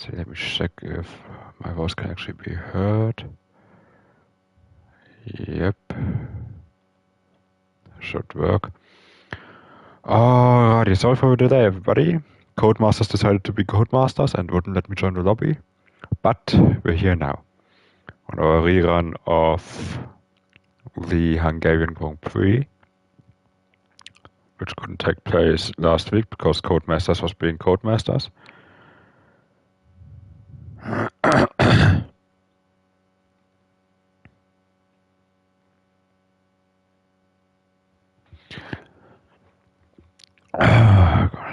So let me check if my voice can actually be heard. Yep. Should work. Alrighty, sorry for the delay, everybody. Codemasters decided to be Codemasters and wouldn't let me join the lobby. But we're here now on our rerun of the Hungarian Grand Prix, which couldn't take place last week because Codemasters was being Codemasters.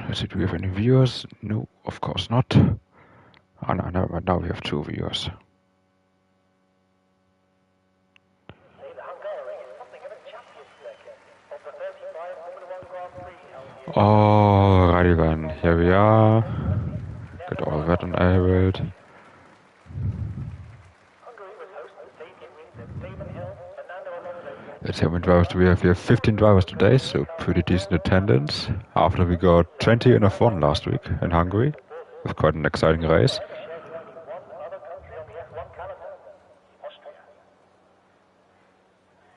Let's see, do we have any viewers? No, of course not. Oh no, never mind, now we have 2 viewers. Alrighty then, here we are. Get all that enabled. Let's see how many drivers do we have. We have 15 drivers today, so pretty decent attendance. After we got 20 in F1 last week in Hungary, with quite an exciting race.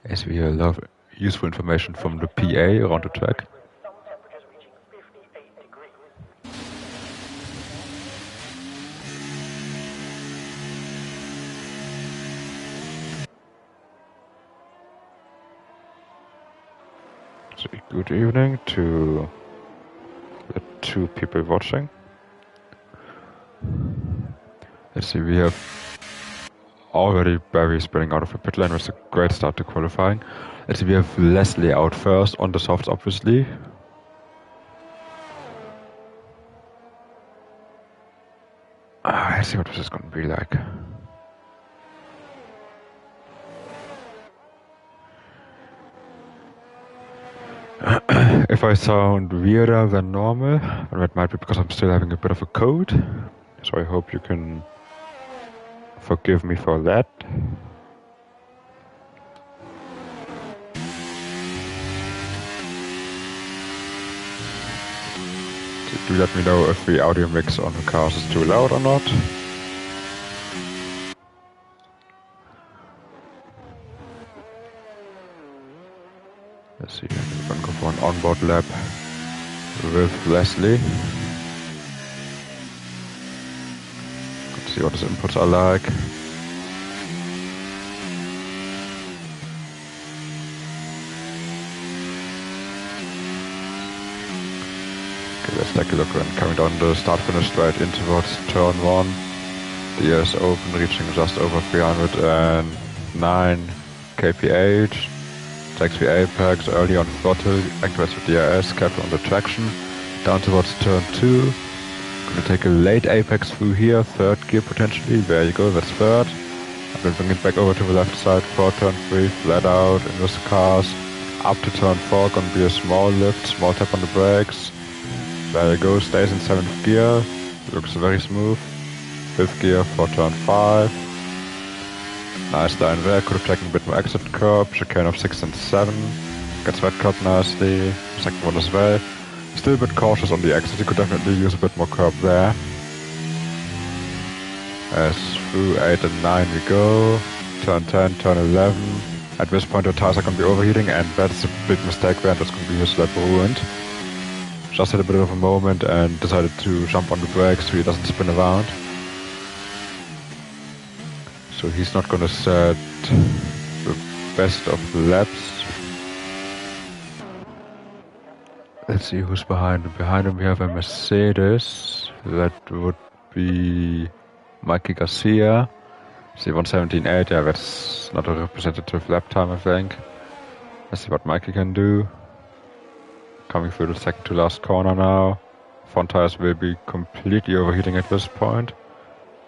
As we have a lot of useful information from the PA around the track. So good evening to the 2 people watching. Let's see, we have already Barry spinning out of the pit lane with a great start to qualifying. Let's see, we have Leslie out first on the softs, obviously. Let's see what this is going to be like. If I sound weirder than normal, that might be because I'm still having a bit of a cold. So I hope you can forgive me for that. So do let me know if the audio mix on the cars is too loud or not. Let's see, I'm going to go for an onboard lap with Leslie. Let's see what his inputs are like. Okay, let's take a look when coming down the start-finish straight in towards turn 1. The ES open, reaching just over 309 kph. Takes the apex early on throttle, activates the DRS, careful on the traction, down towards turn 2. Gonna take a late apex through here, 3rd gear potentially, there you go, that's 3rd. I'm gonna bring it back over to the left side for turn 3, flat out, in with the cars, up to turn 4, gonna be a small lift, small tap on the brakes. There you go, stays in 7th gear, looks very smooth. 5th gear for turn 5. Nice line there, could have taken a bit more exit curb, chicane of 6 and 7. Gets red curb nicely, 2nd one as well. Still a bit cautious on the exit, you could definitely use a bit more curb there. As through 8 and 9 we go. Turn 10, turn 11. At this point the tires are going to be overheating and that's a big mistake there and that's going to be his lap ruined. Just had a bit of a moment and decided to jump on the brakes so he doesn't spin around. So he's not gonna set the best of laps. Let's see who's behind him. Behind him we have a Mercedes. That would be Mikey Garcia. See 117.8, yeah, that's not a representative lap time, I think. Let's see what Mikey can do. Coming through the 2nd to last corner now. Front tires will be completely overheating at this point.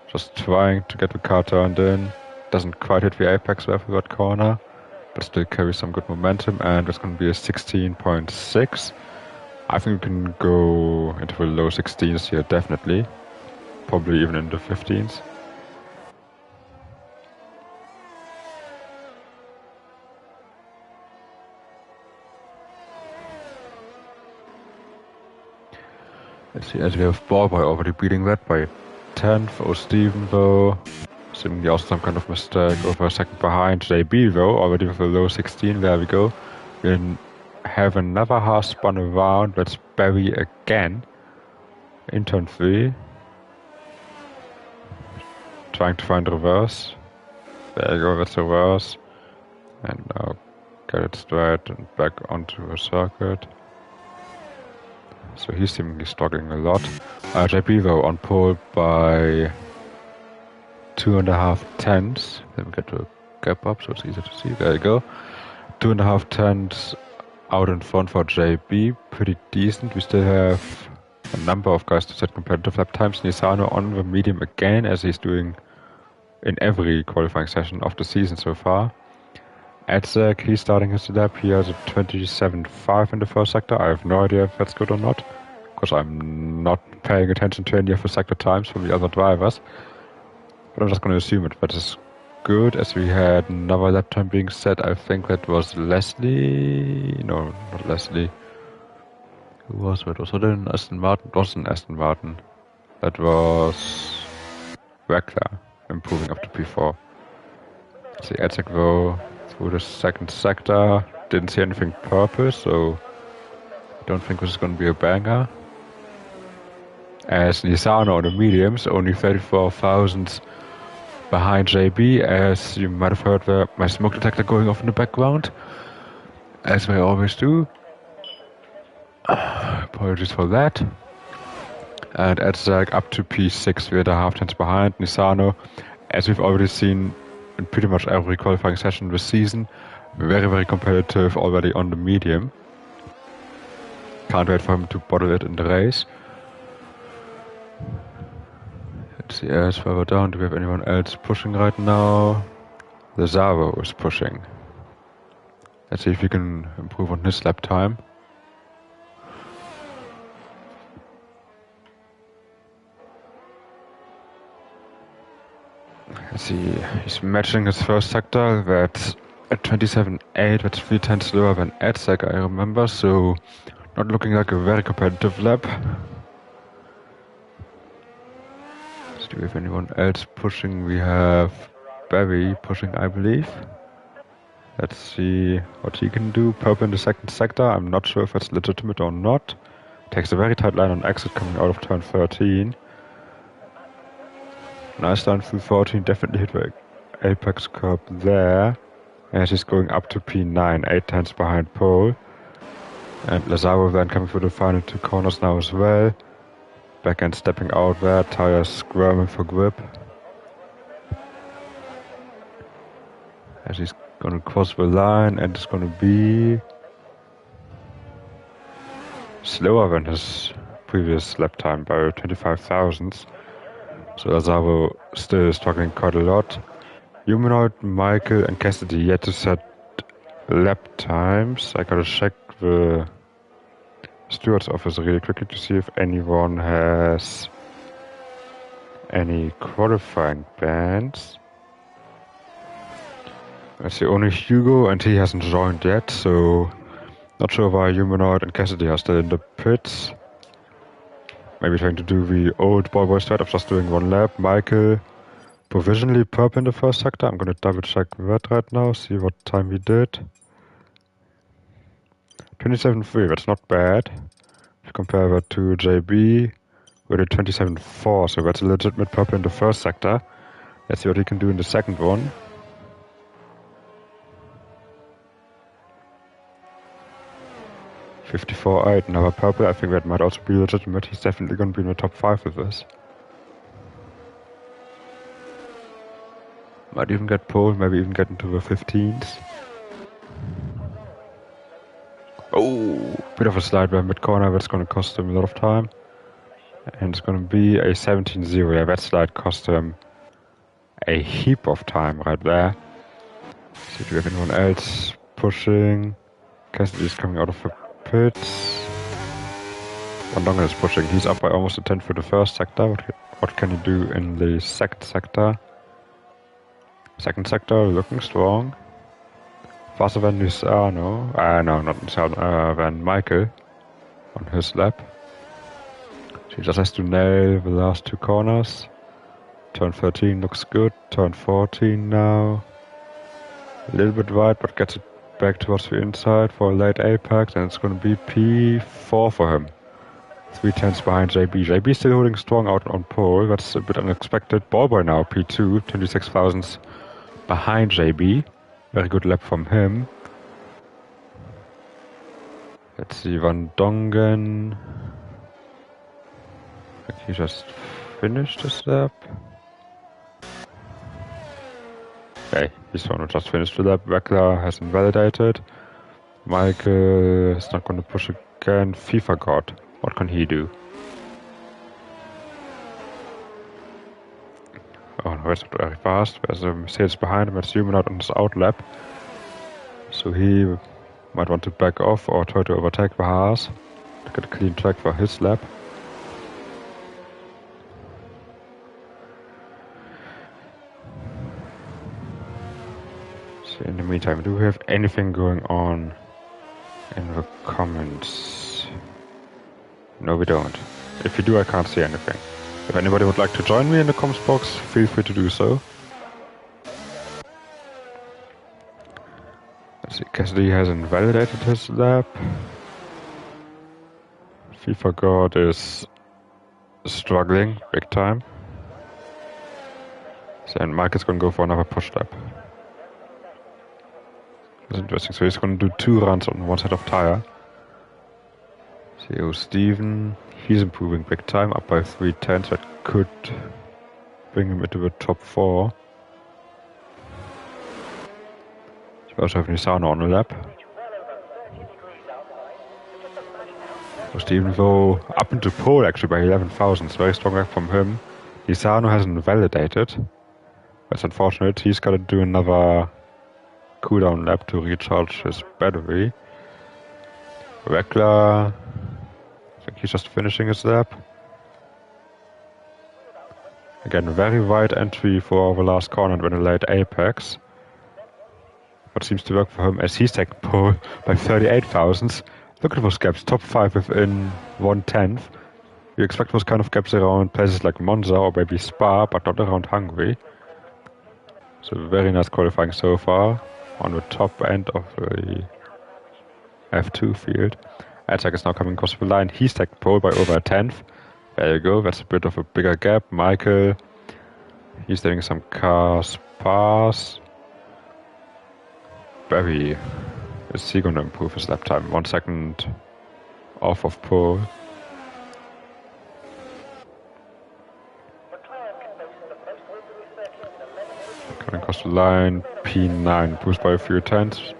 Just trying to get the car turned in. Doesn't quite hit the apex there for that corner, but still carries some good momentum, and it's going to be a 16.6. I think we can go into the low 16s here, definitely. Probably even in the 15s. Let's see, as we have Ballboy already beating that by 10th. Oh, Steven though. Seemingly also some kind of mistake. Over a second behind JB though, already with a low 16. There we go. We have another half spun around. Let's bury again. In turn 3. Trying to find reverse. There you go, that's reverse. And now get it straight and back onto a circuit. So he's seemingly struggling a lot. JP though on pole by 2.5 tenths. Then we get to a gap up so it's easier to see. There you go. 2.5 tenths out in front for JB. Pretty decent. We still have a number of guys to set competitive lap times. Nisano on the medium again, as he's doing in every qualifying session of the season so far. Edzek, he's starting his lap. He has a 27.5 in the first sector. I have no idea if that's good or not, because I'm not paying attention to any of the sector times from the other drivers. But I'm just going to assume it. That is good, as we had another lap time being set. I think that was Leslie. No, not Leslie. Who was that? Was it an Aston Martin? It was an Aston Martin. That was Weckler, improving up to P4. See Edzek though through the second sector. Didn't see anything purple, so I don't think this is going to be a banger. As Nisano on the mediums, only 34 thousandths behind JB, as you might have heard my smoke detector going off in the background, as they always do. Apologies for that. And Edzek up to P6 with a half tenths behind Nisano, as we've already seen in pretty much every qualifying session this season. Very, very competitive already on the medium. Can't wait for him to bottle it in the race. Let's see, as further down, do we have anyone else pushing right now? Lazaro is pushing. Let's see if he can improve on his lap time. Let's see, he's matching his first sector. That's at 27.8, that's 3 tenths lower than Edzek, I remember, so not looking like a very competitive lap. So do we have anyone else pushing? We have Barry pushing, I believe. Let's see what he can do. Purple in the second sector, I'm not sure if that's legitimate or not. Takes a very tight line on exit coming out of turn 13. Nice line through 14, definitely hit the apex curb there. As he's going up to P9, 8 tenths behind pole. And Lazaro then coming through the final 2 corners now as well. Back end stepping out there, tires squirming for grip. As he's gonna cross the line, and it's gonna be slower than his previous lap time by 25 thousandths. So Lazaro still struggling quite a lot. Humanoid, Michael and Cassidy yet to set lap times. I gotta check the steward's office really quickly to see if anyone has any qualifying bans. I see only Hugo, and he hasn't joined yet, so not sure why Humanoid and Cassidy are still in the pits. Maybe trying to do the old boy strat of just doing one lap. Michael provisionally purple in the first sector. I'm gonna double check that right now, see what time we did. 27.3, that's not bad. If you compare that to JB, we did 27.4, so that's a legitimate purple in the first sector. Let's see what he can do in the second one. 54.8, another purple. I think that might also be legitimate. He's definitely going to be in the top 5 with this. Might even get pole, maybe even get into the 15s. Oh, bit of a slide by mid-corner. That's going to cost him a lot of time. And it's going to be a 17.0. Yeah, that slide cost him a heap of time right there. See if we have anyone else pushing. Cassidy is coming out of the pits. Van Dongen is pushing. He's up by almost a 10 for the first sector. What can he do in the second sector? Second sector looking strong. Faster than Nisano. No, not Nisano. Than Michael on his lap. He just has to nail the last 2 corners. Turn 13 looks good. Turn 14 now. A little bit wide, but gets it back towards the inside for a late apex, and it's going to be P4 for him. 3/10 behind JB. JB still holding strong out on pole. That's a bit unexpected. Ballboy now P2, 26 thousandths behind JB. Very good lap from him. Let's see, Van Dongen. I think he just finished his lap. Okay, he's going to just finish the lap. Weckler has invalidated. Michael is not going to push again. FIFA God. What can he do? Oh no, it's not very fast. There's a Mercedes behind him. It's zooming out on his out lap. So he might want to back off or try to overtake the Haas to get a clean track for his lap. So in the meantime, do we have anything going on in the comments? No, we don't. If you do, I can't see anything. If anybody would like to join me in the comments box, feel free to do so. Let's see, Cassidy has invalidated his lap. FIFA God is struggling big time. So, and Mike is going to go for another push lap. That's interesting. So he's going to do 2 runs on one set of tire. So Steven, he's improving big time, up by 3/10. That could bring him into the top 4. We also have Nisano on the lap. So Steven though up into pole actually by 11 thousandths. Very strong lap from him. Nisano hasn't validated. That's unfortunate. He's got to do another cooldown lap to recharge his battery. Weckler, I think he's just finishing his lap. Again, very wide entry for the last corner and then a late apex. What seems to work for him as he's taking pole by 38 thousandths. Look at those gaps, top 5 within 1/10. You expect those kind of gaps around places like Monza or maybe Spa, but not around Hungary. So very nice qualifying so far on the top end of the F2 field. Adzak is now coming across the line. He's taking pole by over a 10th. There you go, that's a bit of a bigger gap. Michael, he's letting some cars pass. Barry, is he going to improve his lap time? 1 second off of pole. Coming across the line, P9 pushed by a few tenths.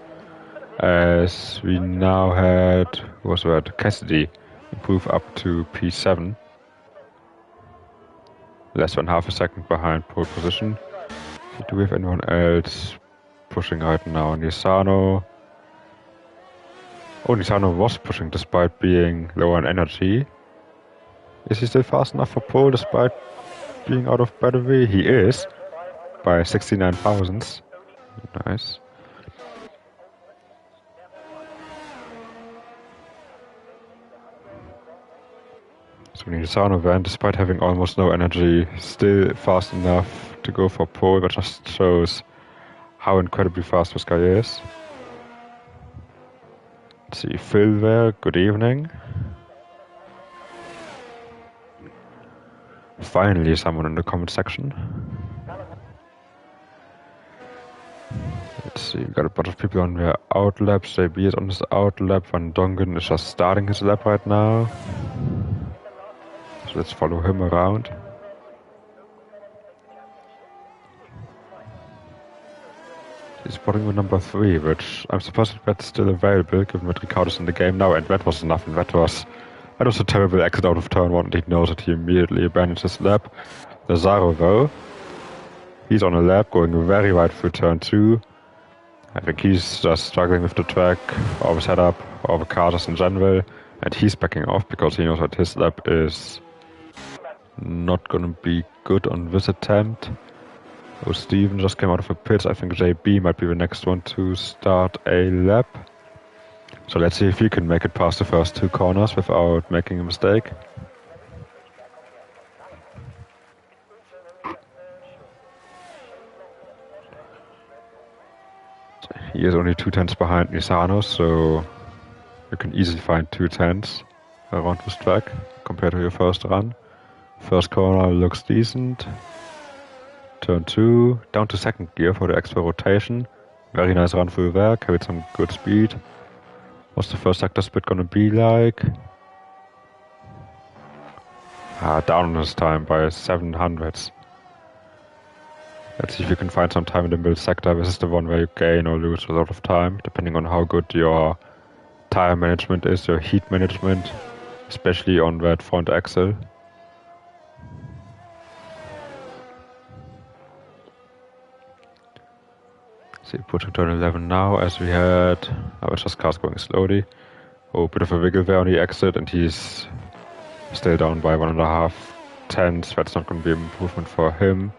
As we now had, who was that? Cassidy improve up to P7. Less than half a second behind pole position. Do we have anyone else pushing right now? Nisano. Oh, Nisano was pushing despite being low on energy. Is he still fast enough for pole despite being out of battery? He is. By 69 thousandths. Nice. So Nisano then, despite having almost no energy, still fast enough to go for pole. That just shows how incredibly fast this guy is. Let's see, Phil there, good evening. Finally someone in the comment section. Let's see, we've got a bunch of people on their out laps. JB is on his out lap. Van Dongen is just starting his lap right now. So let's follow him around. He's spotting with number 3, which I'm surprised that's still available, given that Ricardo's in the game now, and that was nothing. That was a terrible exit out of turn 1, and he knows that he immediately abandons his lap. Lazaro though, he's on a lap, going very wide through turn 2. I think he's just struggling with the track, or the setup, or the car just in general, and he's backing off because he knows that his lap is not gonna be good on this attempt. Oh, Steven just came out of the pits. I think JB might be the next one to start a lap. So let's see if he can make it past the first 2 corners without making a mistake. He is only 2 tenths behind Nisano, so you can easily find 2 tenths around this track compared to your first run. First corner looks decent. Turn 2, down to second gear for the extra rotation. Very nice run through there, carried some good speed. What's the first sector split gonna be like? Down this time by 700s. Let's see if you can find some time in the middle sector. This is the one where you gain or lose a lot of time, depending on how good your tire management is, your heat management, especially on that front axle. See, pushing turn 11 now as we had. It's just cars going slowly. Oh, bit of a wiggle there on the exit, and he's still down by 1.5 tenths. That's not going to be an improvement for him.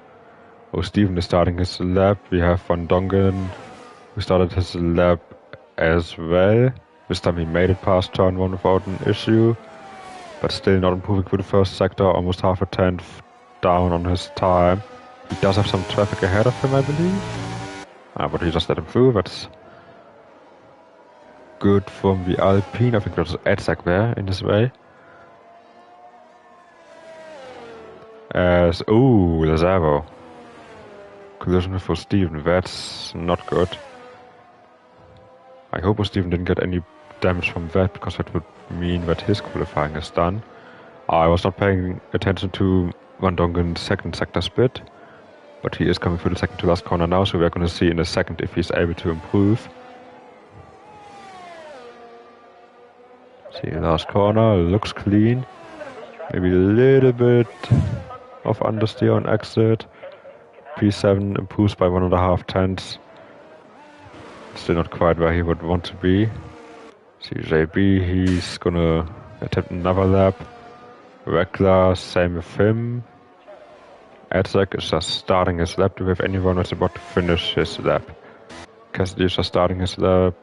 Oh, Steven is starting his lap. We have Van Dongen, who started his lap as well. This time he made it past turn 1 without an issue, but still not improving for the first sector. Almost half a tenth down on his time. He does have some traffic ahead of him, I believe. But he just let him through. That's good from the Alpine. I think there's Edzak there in his way. Lazaro. Collision for Steven. That's not good. I hope Steven didn't get any damage from that, because that would mean that his qualifying is done. I was not paying attention to Van Dongen's second sector split, but he is coming through the second to last corner now, so we're going to see in a second if he's able to improve. See, last corner looks clean. Maybe a little bit of understeer on exit. P7 improves by 1.5 tenths. Still not quite where he would want to be. See, JB, he's gonna attempt another lap. Rekla, same with him. Edzak is just starting his lap. Do we have anyone that's about to finish his lap? Cassidy is just starting his lap.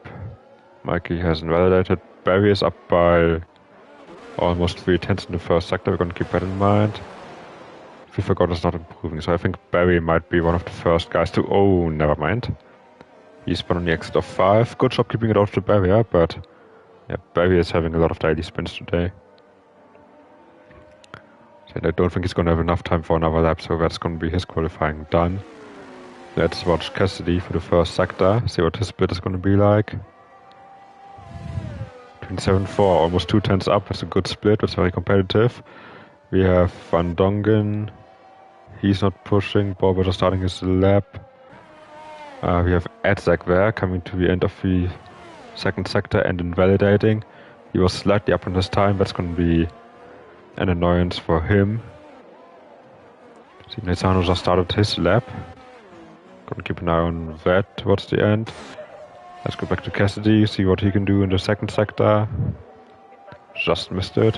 Mikey hasn't validated. Barry is up by almost 3 tenths in the first sector. We're gonna keep that in mind. We forgot is not improving, so I think Barry might be one of the first guys to... Oh, never mind. He spun on the exit of 5. Good job keeping it off the barrier, but yeah, Barry is having a lot of daily spins today. And I don't think he's going to have enough time for another lap, so that's going to be his qualifying done. Let's watch Cassidy for the first sector, see what his split is going to be like. Between 7-4, almost 2 tenths up. That's a good split, that's very competitive. We have Van Dongen. He's not pushing. Bob is starting his lap. We have Edzak there, coming to the end of the second sector and invalidating. He was slightly up on his time. That's going to be an annoyance for him. See, Nisano just started his lap. Gonna keep an eye on that towards the end. Let's go back to Cassidy, see what he can do in the second sector. Just missed it.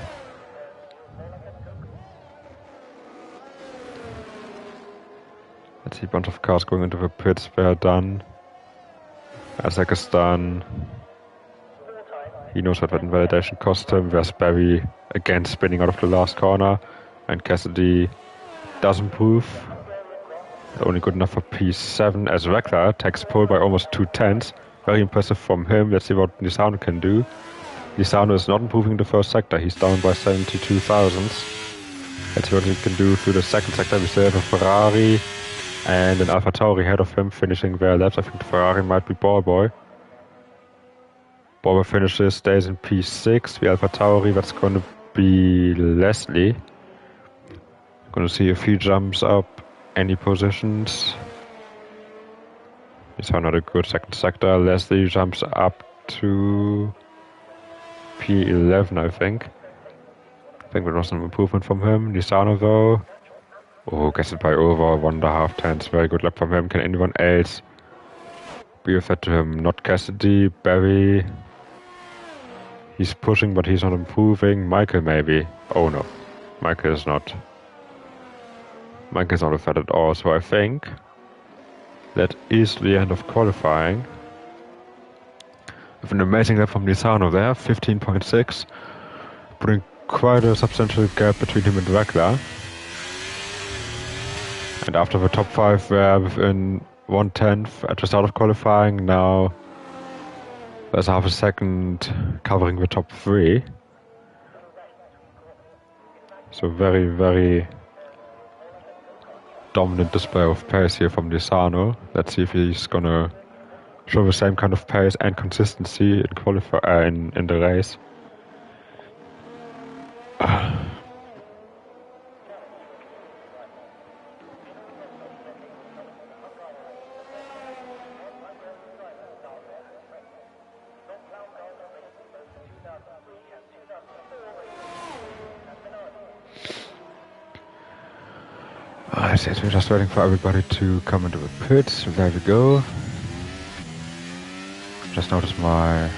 Let's see, a bunch of cars going into the pits. They're done. Edzak is done. He knows what that invalidation cost him. There's Barry again spinning out of the last corner. And Cassidy does improve. Only good enough for P7 as Rekla takes pole by almost 2 tenths. Very impressive from him. Let's see what Nisano can do. Nisano is not improving in the first sector. He's down by 72 thousandths. Let's see what he can do through the second sector. We still have a Ferrari and an Alpha Tauri ahead of him finishing their laps. I think the Ferrari might be Ballboy. Ballboy finishes, stays in P6. The Alpha Tauri, that's going to be Leslie. Going to see if he jumps up any positions. He's not a good second sector. Leslie jumps up to P11, I think. I think there was some improvement from him. Nisano though. Oh, gets it by over 1.5 tenths. Very good lap from him. Can anyone else be a threat to him? Not Cassidy, Barry. He's pushing, but he's not improving. Michael maybe. Oh no, Michael is not. Michael's not a threat at all. So I think that is the end of qualifying. With an amazing lap from Nisano there, 15.6, putting quite a substantial gap between him and Rekla. And after the top 5 were within 1/10 at the start of qualifying, now There's half a second covering the top 3. So very, very dominant display of pace here from Lizano. Let's see if he's gonna show the same kind of pace and consistency in the race. We're just waiting for everybody to come into the pits. There we go. Just noticed my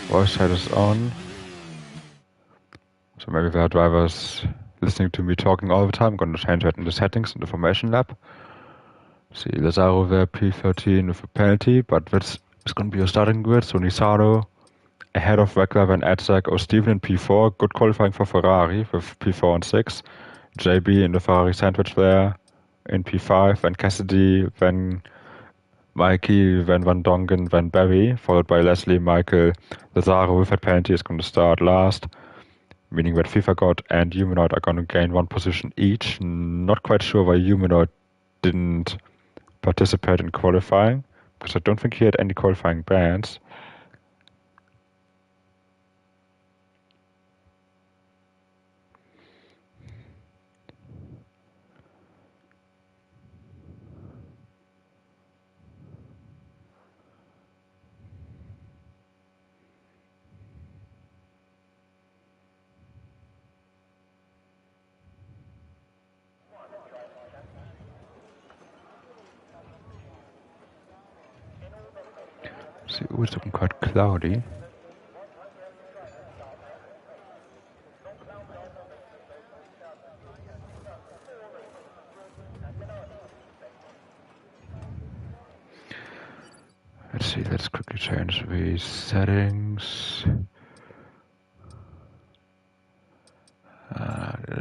voice head is on. So maybe there are drivers listening to me talking all the time. I'm going to change that in the settings in the formation lab. See, Lazaro there, P13 with a penalty, but that's going to be a starting grid. So Nisano ahead of Wegler and Edzak or Steven in P4. Good qualifying for Ferrari with P4 and 6. JB in the Ferrari sandwich there in P5, then Cassidy, then Mikey, then Van Dongen, then Barry, followed by Leslie, Michael, Lazaro with that penalty is going to start last, meaning that FIFA God and Humanoid are going to gain 1 position each. Not quite sure why Humanoid didn't participate in qualifying, because I don't think he had any qualifying bans. See, it's looking quite cloudy. Let's see, let's quickly change the settings.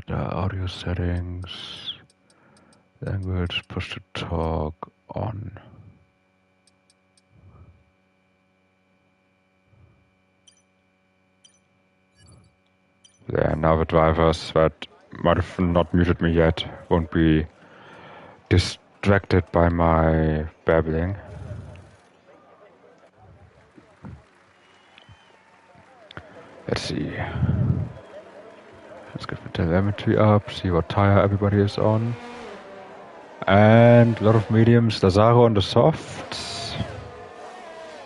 The audio settings. Language, push to talk on. Yeah, now the drivers that might have not muted me yet won't be distracted by my babbling. Let's see. Let's get the telemetry up, see what tire everybody is on. And a lot of mediums. Lazaro on the softs.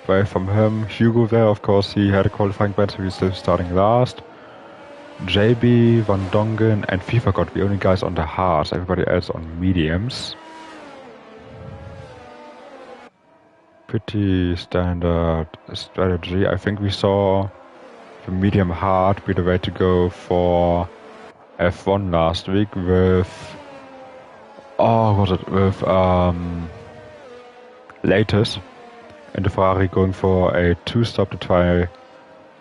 Away from him. Hugo there, of course, he had a qualifying ban, so he's still starting last. JB, Van Dongen, and FIFA got the only guys on the hards, everybody else on mediums. Pretty standard strategy. I think we saw the medium hard be the way to go for F1 last week with Latest and the Ferrari going for a 2-stop to try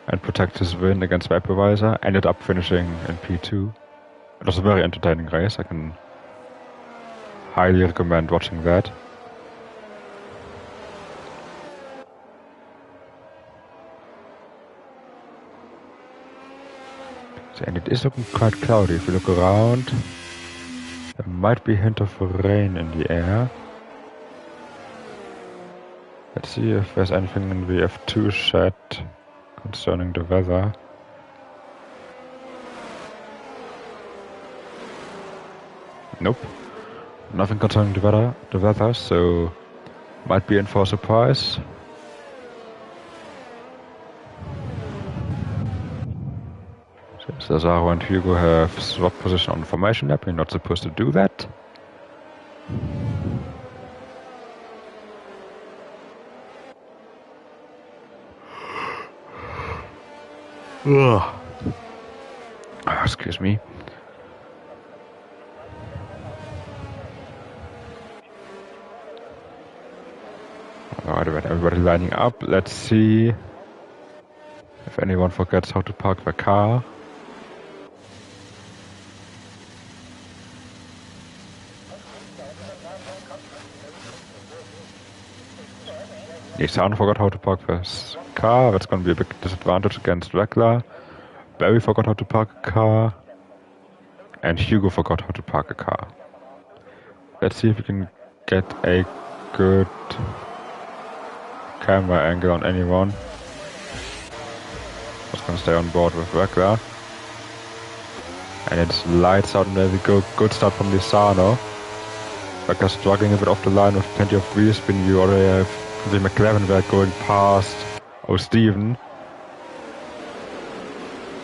and protect his win against Vaporweiser. Ended up finishing in P2. It was a very entertaining race. I can highly recommend watching that. And it is looking quite cloudy. If you look around, there might be a hint of rain in the air. Let's see if there's anything in the F2 chat concerning the weather. Nope. Nothing concerning the weather, so might be in for a surprise. Lazaro and Hugo have swapped position on the formation lap. You're not supposed to do that. Excuse me. Alright, everybody lining up. Let's see if anyone forgets how to park their car. Nissan forgot how to park this car. That's going to be a big disadvantage against Rekla. Barry forgot how to park a car. And Hugo forgot how to park a car. Let's see if we can get a good camera angle on anyone. Just gonna stay on board with Rekla. And it's lights out and there we go. Good start from Lizano. Rekla struggling a bit off the line with plenty of wheel spin. You already have the McLaren there going past Steven.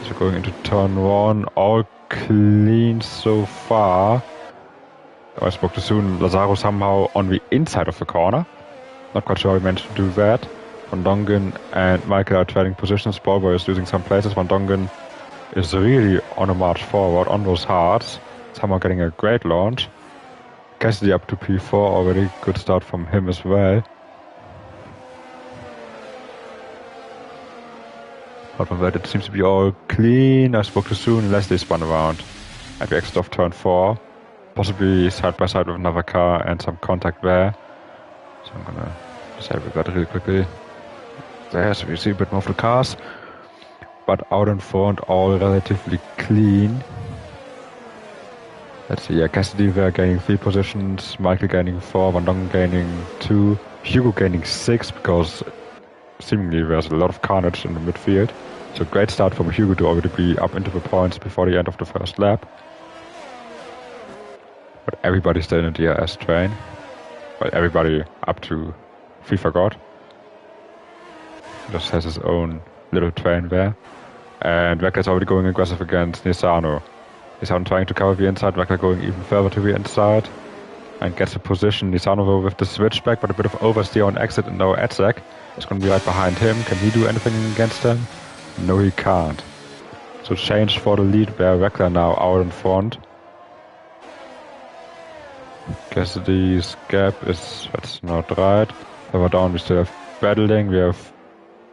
So going into turn 1, all clean so far. I spoke too soon. Lazaro somehow on the inside of the corner. Not quite sure how he managed to do that. Van Dongen and Michael are trading positions. Ballboy is losing some places. Van Dongen is really on a march forward on those hards. Somehow getting a great launch. Cassidy up to P4 already. Good start from him as well. Apart from that, it seems to be all clean. I spoke too soon. Leslie spun around at the exit of turn 4. Possibly side by side with another car and some contact there. So I'm gonna disable that really quickly. There, so you see a bit more of the cars. But out in front, all relatively clean. Let's see, yeah, Cassidy there gaining 3 positions, Michael gaining 4, Van Dongen gaining 2, Hugo gaining 6 because seemingly there's a lot of carnage in the midfield. So great start from Hugo to already be up into the points before the end of the first lap. But everybody's still in the DRS train. Well, everybody up to FIFA God. Just has his own little train there. And Rekla already going aggressive against Nisano. Nisano trying to cover the inside, Rekla going even further to the inside. And gets a position. Nisano with the switchback, but a bit of oversteer on exit and now Edzek is going to be right behind him. Can he do anything against him? No, he can't. So change for the lead there. Rekla now out in front. Cassidy's gap is, that's not right. Further down we still have battling. We have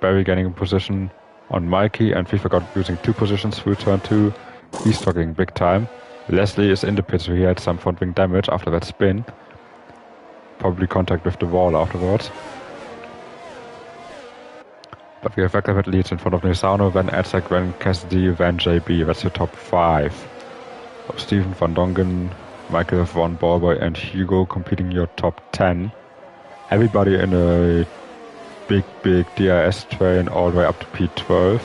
Barry getting a position on Mikey and FIFA got using 2 positions through turn 2. He's struggling big time. Leslie is in the pit, so he had some front wing damage after that spin. Probably contact with the wall afterwards. But we have Rekla that leads in front of Nisano, then Edzek, then Cassidy, then JB. That's the top 5. So Steven, Van Dongen, Michael with 1, Ballboy and Hugo completing your top 10. Everybody in a big DRS train all the way up to P12.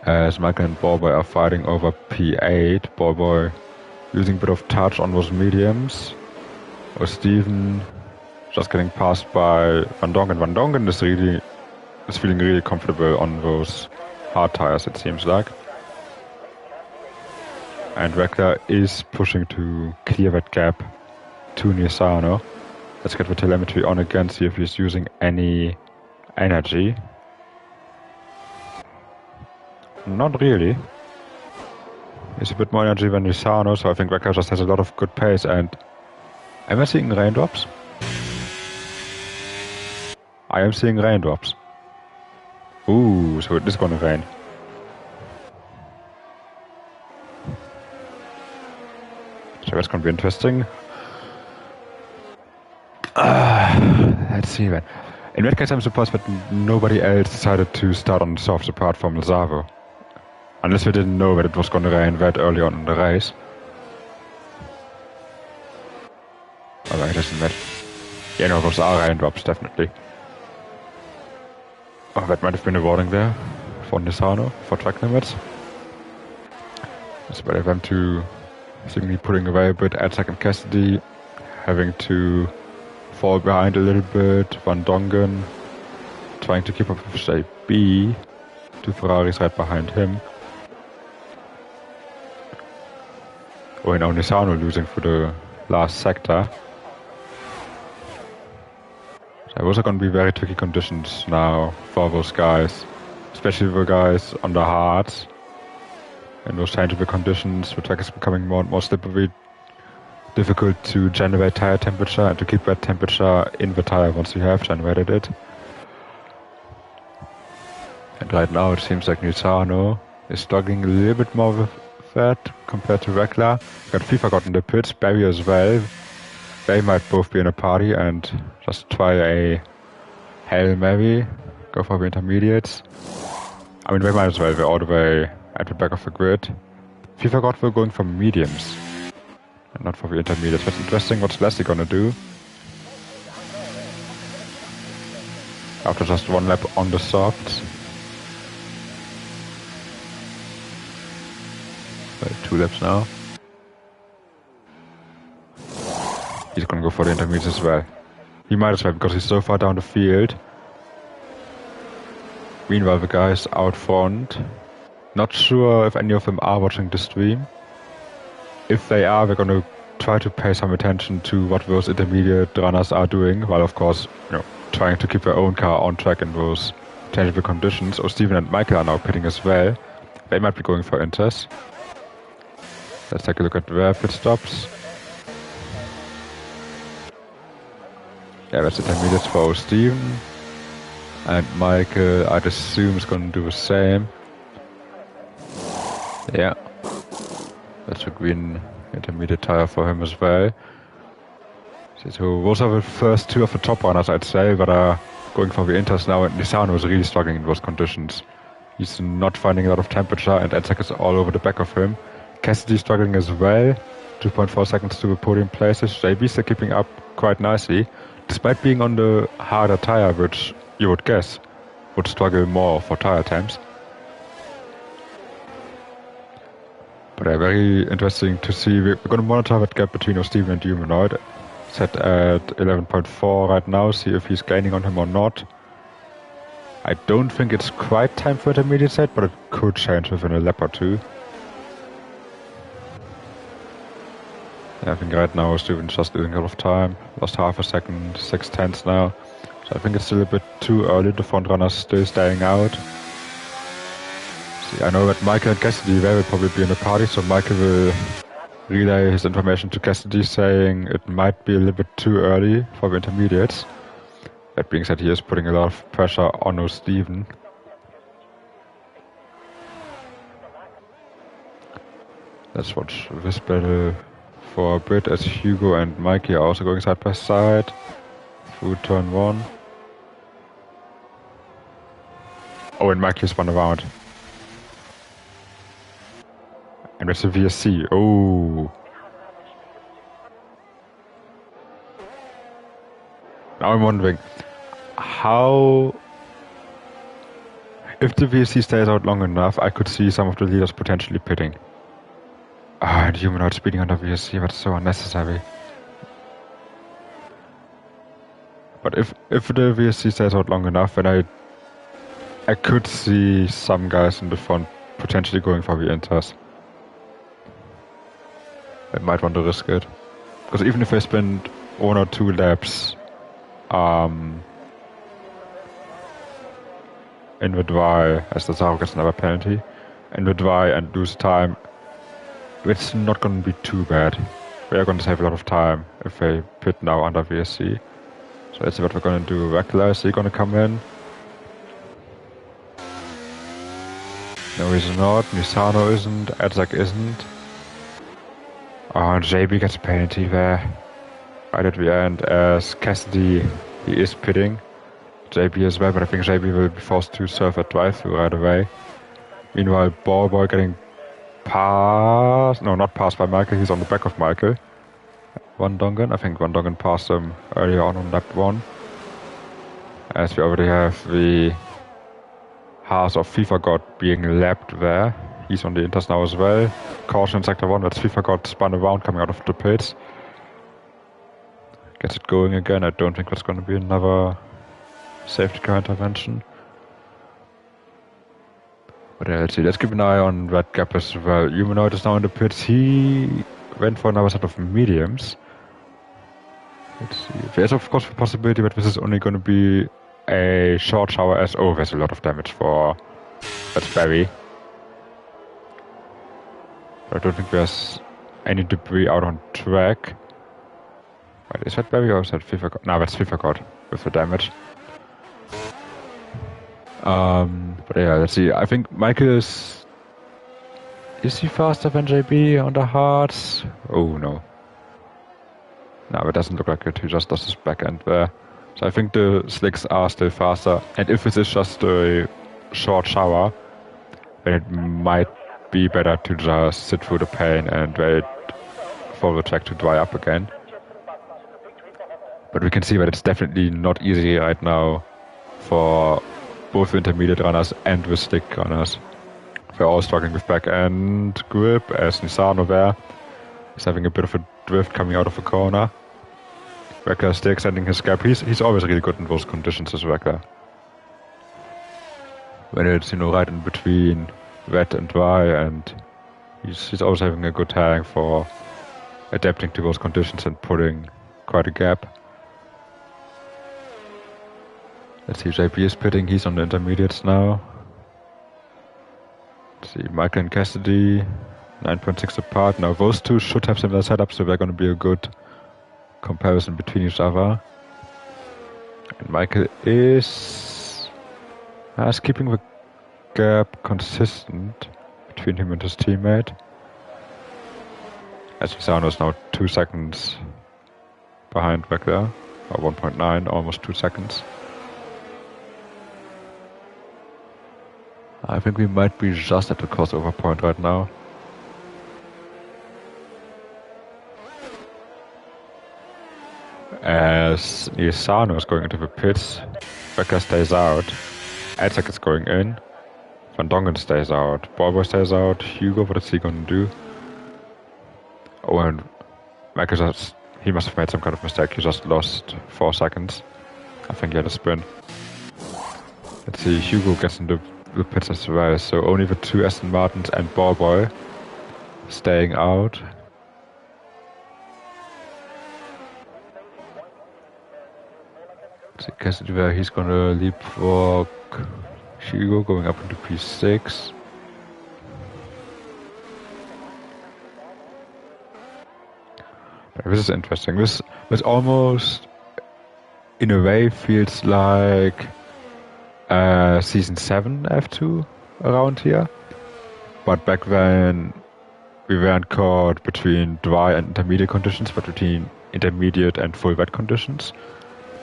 As Michael and Ballboy are fighting over P8. Ballboy losing a bit of touch on those mediums. Or Steven just getting passed by Van Dongen. Van Dongen is feeling really comfortable on those hard tires, it seems like. And Rekla is pushing to clear that gap to Nisano. Let's get the telemetry on again, see if he's using any energy. Not really. He's a bit more energy than Nisano, so I think Rekla just has a lot of good pace. And am I seeing raindrops? I am seeing raindrops. Ooh, so it is gonna rain. So that's gonna be interesting. Let's see then. In that case, I'm surprised that nobody else decided to start on the softs apart from Lazaro. Unless we didn't know that it was gonna rain that early on in the race. Oh, I guess that. Yeah, no, those are raindrops, definitely. Oh, that might have been a warning there for Nisano for track limits. It's better them to seemingly pulling away a bit. Edzek and Cassidy having to fall behind a little bit. Van Dongen trying to keep up with JB. 2 Ferraris right behind him. Oh, and now Nisano losing for the last sector. So those are going to be very tricky conditions now for those guys. Especially the guys on the hards. In those changeable conditions, the track is becoming more and more slippery. Difficult to generate tire temperature and to keep that temperature in the tire once you have generated it. And right now it seems like Nisano is struggling a little bit more with that compared to Rekla. Got FIFA got in the pits, Barry as well. they might both be in a party and just try a Hail Mary, go for the intermediates. I mean, they might as well, they're all the way at the back of the grid. We forgot we're going for mediums, and not for the intermediates. That's interesting. What's Leslie gonna do? After just one lap on the softs. Wait, 2 laps now. He's gonna go for the intermediates as well. He might as well because he's so far down the field. Meanwhile, the guys out front. Not sure if any of them are watching the stream. If they are, we're gonna try to pay some attention to what those intermediate runners are doing, while of course, trying to keep their own car on track in those changeable conditions. Oh, Steven and Michael are now pitting as well. They might be going for inters. Let's take a look at their pit stops. Yeah, that's intermediates for Steven. And Michael, I'd assume, is going to do the same. Yeah. That's a green intermediate tire for him as well. So those are the first 2 of the top runners, I'd say, but are going for the inters now, and Nisano is really struggling in those conditions. He's not finding a lot of temperature, and Edzak is all over the back of him. Cassidy struggling as well. 2.4 seconds to the podium places. JB still keeping up quite nicely, despite being on the harder tire, which you would guess would struggle more for tire times. But very interesting to see. We're going to monitor that gap between Steven and Humanoid. Set at 11.4 right now, see if he's gaining on him or not. I don't think it's quite time for intermediate set, but it could change within a lap or 2. Yeah, I think right now Steven's just losing a lot of time. Lost half a second, 6/10 now. So I think it's still a bit too early. The front runners still staying out. See, I know that Michael and Cassidy, they will probably be in the party, so Michael will relay his information to Cassidy, saying it might be a little bit too early for the intermediates. That being said, he is putting a lot of pressure on Steven. Let's watch this battle for a bit, as Hugo and Mikey are also going side by side through turn 1. Oh, and Mikey spun around. And it's a VSC. Oh. Now I'm wondering how, if the VSC stays out long enough, I could see some of the leaders potentially pitting. Ah, and Humanoid speeding under VSC, that's so unnecessary. But if the VSC stays out long enough, then I could see some guys in the front potentially going for the inters. They might want to risk it. Because even if they spend 1 or 2 laps in the dry, as the Zaro gets another penalty, in the dry and lose time, it's not going to be too bad. We are going to save a lot of time if they pit now under VSC. So that's what we're going to do. Vakla, is he going to come in? No, he's not. Nisano isn't. Edzak isn't. Oh, and JB gets a penalty there. Right at the end, as Cassidy, he is pitting. JB as well, but I think JB will be forced to serve a drive-through right away. Meanwhile, Ballboy getting passed. No, not passed by Michael, he's on the back of Michael. Van Dongen, I think Van Dongen passed him earlier on lap 1. As we already have the Haas of FIFA God being lapped there. He's on the inters now as well. Caution in sector 1, that's FIFA God spun around coming out of the pits. Gets it going again. I don't think that's going to be another safety car intervention. But yeah, let's see. Let's keep an eye on that gap as well. Humanoid is now in the pits. He went for another set of mediums. Let's see. There's of course the possibility that this is only going to be a short shower, as oh, there's a lot of damage for that's Barry. But I don't think there's any debris out on track. Wait, is that Barry or is that FIFA God? No, that's FIFA God with the damage. But yeah, let's see. I think Michael is he faster than JB on the hards? Oh no. No, it doesn't look like it. He just does his back end there. So I think the slicks are still faster. And if it is just a short shower, then it might be better to just sit through the pain and wait for the track to dry up again. But we can see that it's definitely not easy right now for both the intermediate runners and the slick runners. They're all struggling with back end grip, as Nisano there is having a bit of a drift coming out of the corner. Wecker still extending his gap. He's always really good in those conditions as Wecker. When it's, right in between wet and dry, and he's always having a good hang for adapting to those conditions and putting quite a gap. Let's see, JP is pitting, he's on the intermediates now. Let's see, Michael and Cassidy, 9.6 apart. Now those two should have similar setups, so they're going to be a good comparison between each other. And Michael is keeping the gap consistent between him and his teammate. As Nisano is now 2 seconds behind Wecker, or 1.9, almost 2 seconds. I think we might be just at the crossover point right now. As Nisano is going into the pits, Wecker stays out, Isaac is going in, Van Dongen stays out, Bobo stays out, Hugo, what is he going to do? Oh, and Wecker he must have made some kind of mistake, he just lost 4 seconds. I think he had a spin. Let's see, Hugo gets into the pits as well, so only the 2 Aston Martins and Boy staying out. Let's see, Cassidy there, he's gonna leapfrog Hugo going up into P6. This is interesting. This almost, in a way, feels like Season 7 F2 around here. But back then, we weren't caught between dry and intermediate conditions, but between intermediate and full wet conditions.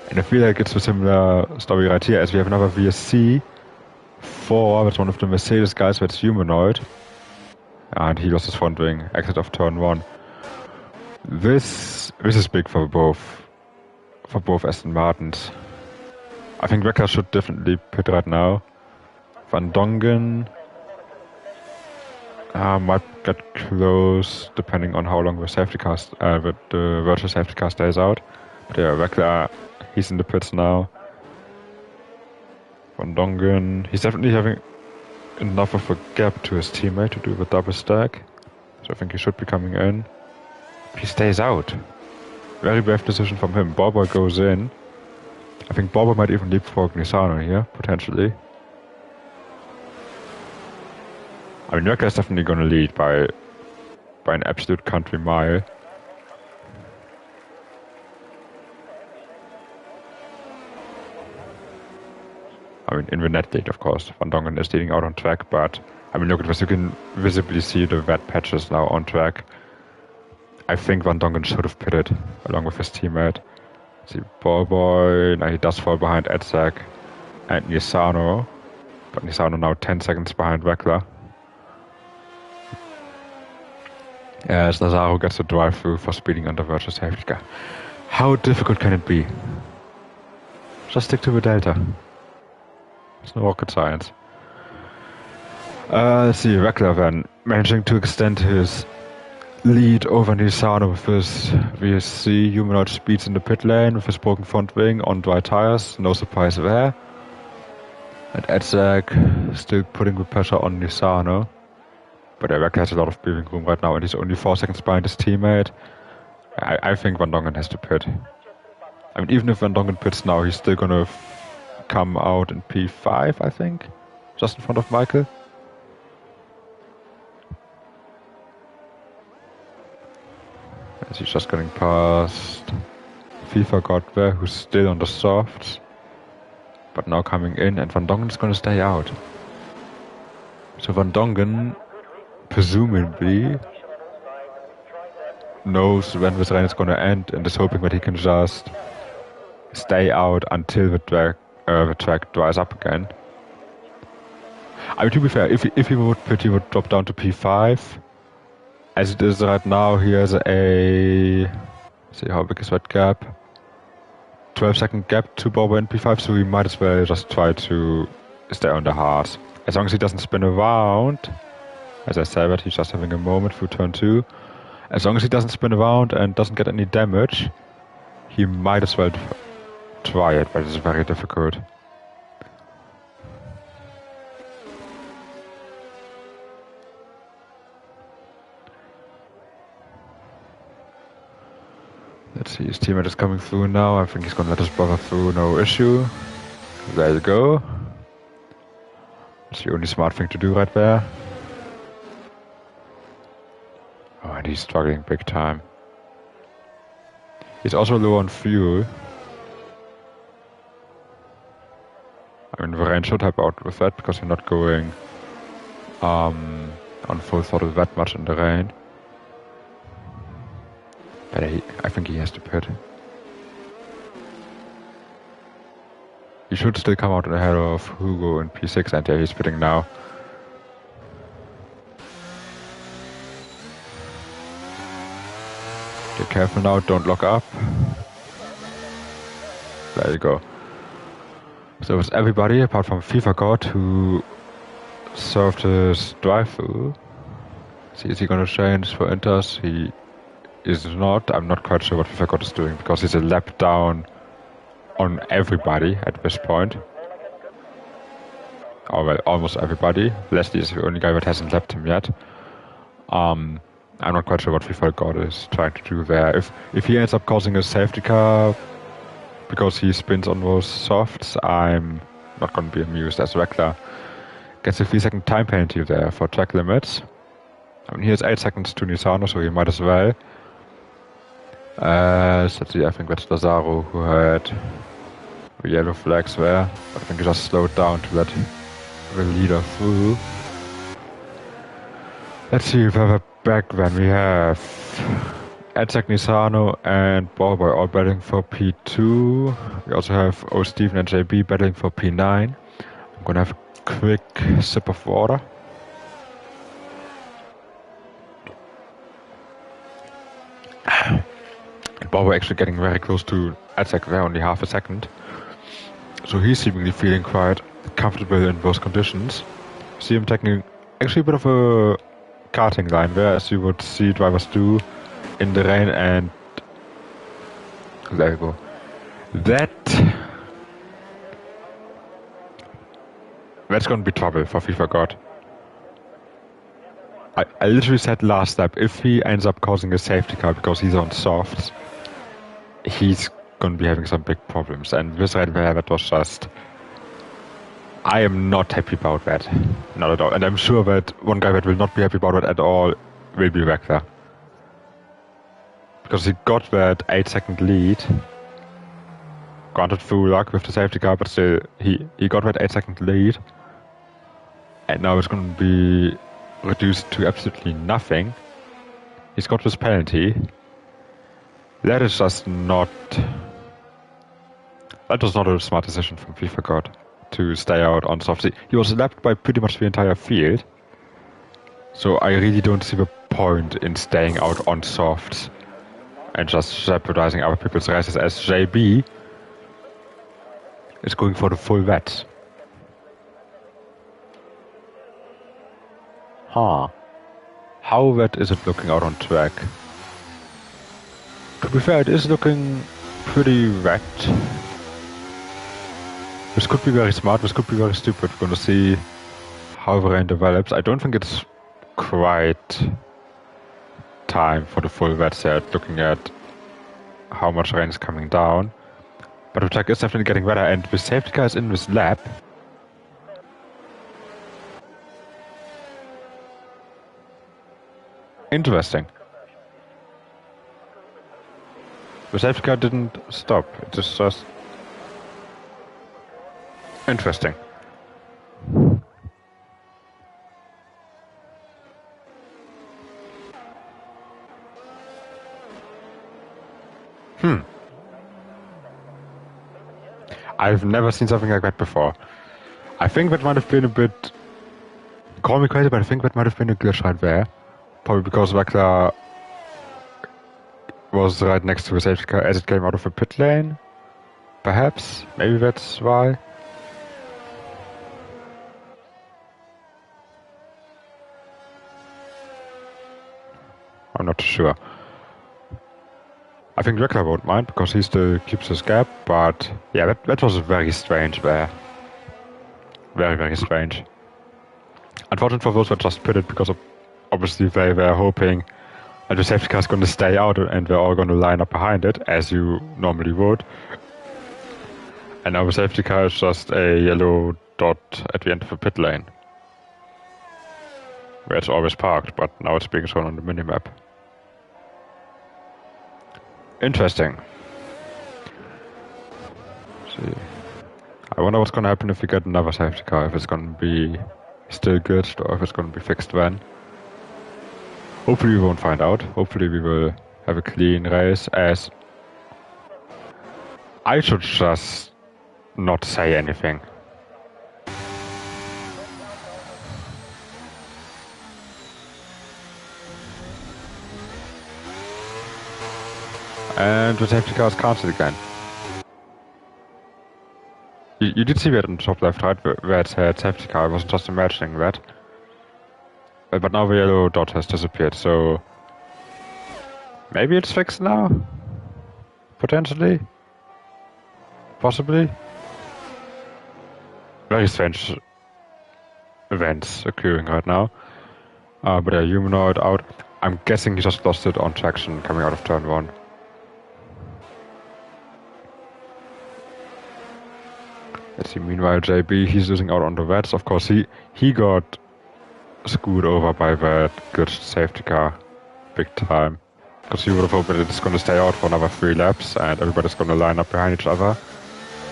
And I feel like it's a similar story right here, as we have another VSC 4, that's one of the Mercedes guys that's humanoid. And he lost his front wing, exit of turn 1. This is big for both Aston Martins. I think Wecker should definitely pit right now. Van Dongen might get close depending on how long the safety car, the virtual safety car stays out. But yeah, Wecker, he's in the pits now. Van Dongen, he's definitely having enough of a gap to his teammate to do the double stack. So I think he should be coming in. He stays out. Very brave decision from him. Bobo goes in. I think Bobo might even leapfrog Nisano here, potentially. I mean, Wecker is definitely going to lead by an absolute country mile. I mean, in the net lead, of course. Van Dongen is leading out on track, but I mean, look at this. You can visibly see the wet patches now on track. I think Van Dongen should have pitted along with his teammate. See, Boy, now he does fall behind Edzak and Nisano, but Nisano now 10 seconds behind Weckler. As Lazaro gets a drive-through for speeding under virtual safety car. How difficult can it be? Just stick to the delta. It's no rocket science. Let's see, Weckler then managing to extend his lead over Nisano with his VSC humanoid speeds in the pit lane with his broken front wing on dry tires, no surprise there. And Edzak still putting the pressure on Nisano. But Weckler has a lot of breathing room right now and he's only 4 seconds behind his teammate. I think Van Dongen has to pit. I mean, even if Van Dongen pits now, he's still gonna come out in P5, I think. Just in front of Michael. As he's just getting past FIFA got there, who's still on the softs. But now coming in, and Van Dongen is going to stay out. So Van Dongen, presumably, knows when this rain is gonna end and is hoping that he can just stay out until the track dries up again. I mean, to be fair, if he would pit, he would drop down to P5. As it is right now, he has a... See how big is that gap? 12-second gap to Bobo in P5, so he might as well just try to stay on the hard. As long as he doesn't spin around, as I said, he's just having a moment through turn 2. As long as he doesn't spin around and doesn't get any damage, he might as well try it, but it's very difficult. Let's see, his teammate is coming through now. I think he's gonna let his brother through, no issue. There you go. That's the only smart thing to do right there. Oh, and he's struggling big time. He's also low on fuel. I mean, the rain should help out with that because you're not going on full throttle that much in the rain. But I think he has to pit. He should still come out ahead of Hugo in P6, and yeah, he's pitting now. Be careful now, don't lock up. There you go. So it's everybody apart from FIFA God who served his drive-through. See, is he gonna change for Inters? He is not. I'm not quite sure what FIFA God is doing because he's a lap down on everybody at this point. Oh well, almost everybody. Leslie is the only guy that hasn't lapped him yet. I'm not quite sure what FIFA God is trying to do there. If he ends up causing a safety car because he spins on those softs, I'm not going to be amused as Wreckler gets a 3-second time penalty there for track limits. I mean, he has 8 seconds to Nisano, so he might as well. Let's see, I think that's Lazaro who had the yellow flags there. I think he just slowed down to let the leader through. Let's see if we're back when we have Edzak, Nisano and Ballboy all battling for P2. We also have O. Steven and JB battling for P9. I'm gonna have a quick sip of water. Ballboy actually getting very close to Edzak there, only half a second. So he's seemingly feeling quite comfortable in those conditions. See him taking actually a bit of a karting line there, as you would see drivers do in the rain, and there you go. That's gonna be trouble for FIFA God. I literally said last lap, if he ends up causing a safety car because he's on softs, he's gonna be having some big problems, and this right there, that was just... I am not happy about that. Not at all. And I'm sure that one guy that will not be happy about it at all will be Wreckler. Because he got that 8-second lead. Granted through luck with the safety car, but still, he got that 8-second lead. And now it's going to be reduced to absolutely nothing. He's got this penalty. That is just not... That was not a smart decision from FIFA God to stay out on softs. He was lapped by pretty much the entire field. So I really don't see the point in staying out on softs and just jeopardizing other people's races, as JB is going for the full wet. Huh. How wet is it looking out on track? To be fair, it is looking pretty wet. This could be very smart, this could be very stupid. We're gonna see how the rain develops. I don't think it's quite time for the full wet set, looking at how much rain is coming down. But the track is definitely getting wetter, and the safety car is in this lap. Interesting. The safety car didn't stop, it is just... Interesting. I've never seen something like that before. I think that might have been a bit... Call me crazy, but I think that might have been a glitch right there. Probably because Vector was right next to a safety car as it came out of a pit lane. Perhaps. Maybe that's why. I'm not sure. I think Vector won't mind because he still keeps his gap, but yeah, that was very strange there. Very, very strange. Unfortunate for those who just pitted because obviously they were hoping that the safety car is going to stay out and they're all going to line up behind it, as you normally would. And now the safety car is just a yellow dot at the end of the pit lane. Where it's always parked, but now it's being shown on the minimap. Interesting. Let's see. I wonder what's going to happen if we get another safety car, if it's going to be still glitched or if it's going to be fixed then. Hopefully we won't find out. Hopefully we will have a clean race, as I should just not say anything. And the safety car is cancelled again. You did see that on the top left, right, where it said safety car. I wasn't just imagining that. But now the yellow dot has disappeared, so... Maybe it's fixed now? Potentially? Possibly? Very strange events occurring right now. But yeah, humanoid out. I'm guessing he just lost it on traction coming out of turn 1. Let's see, meanwhile JB, he's losing out on the vets. Of course, he got screwed over by that glitched safety car big time. Because he would have hoped that it's going to stay out for another 3 laps and everybody's going to line up behind each other.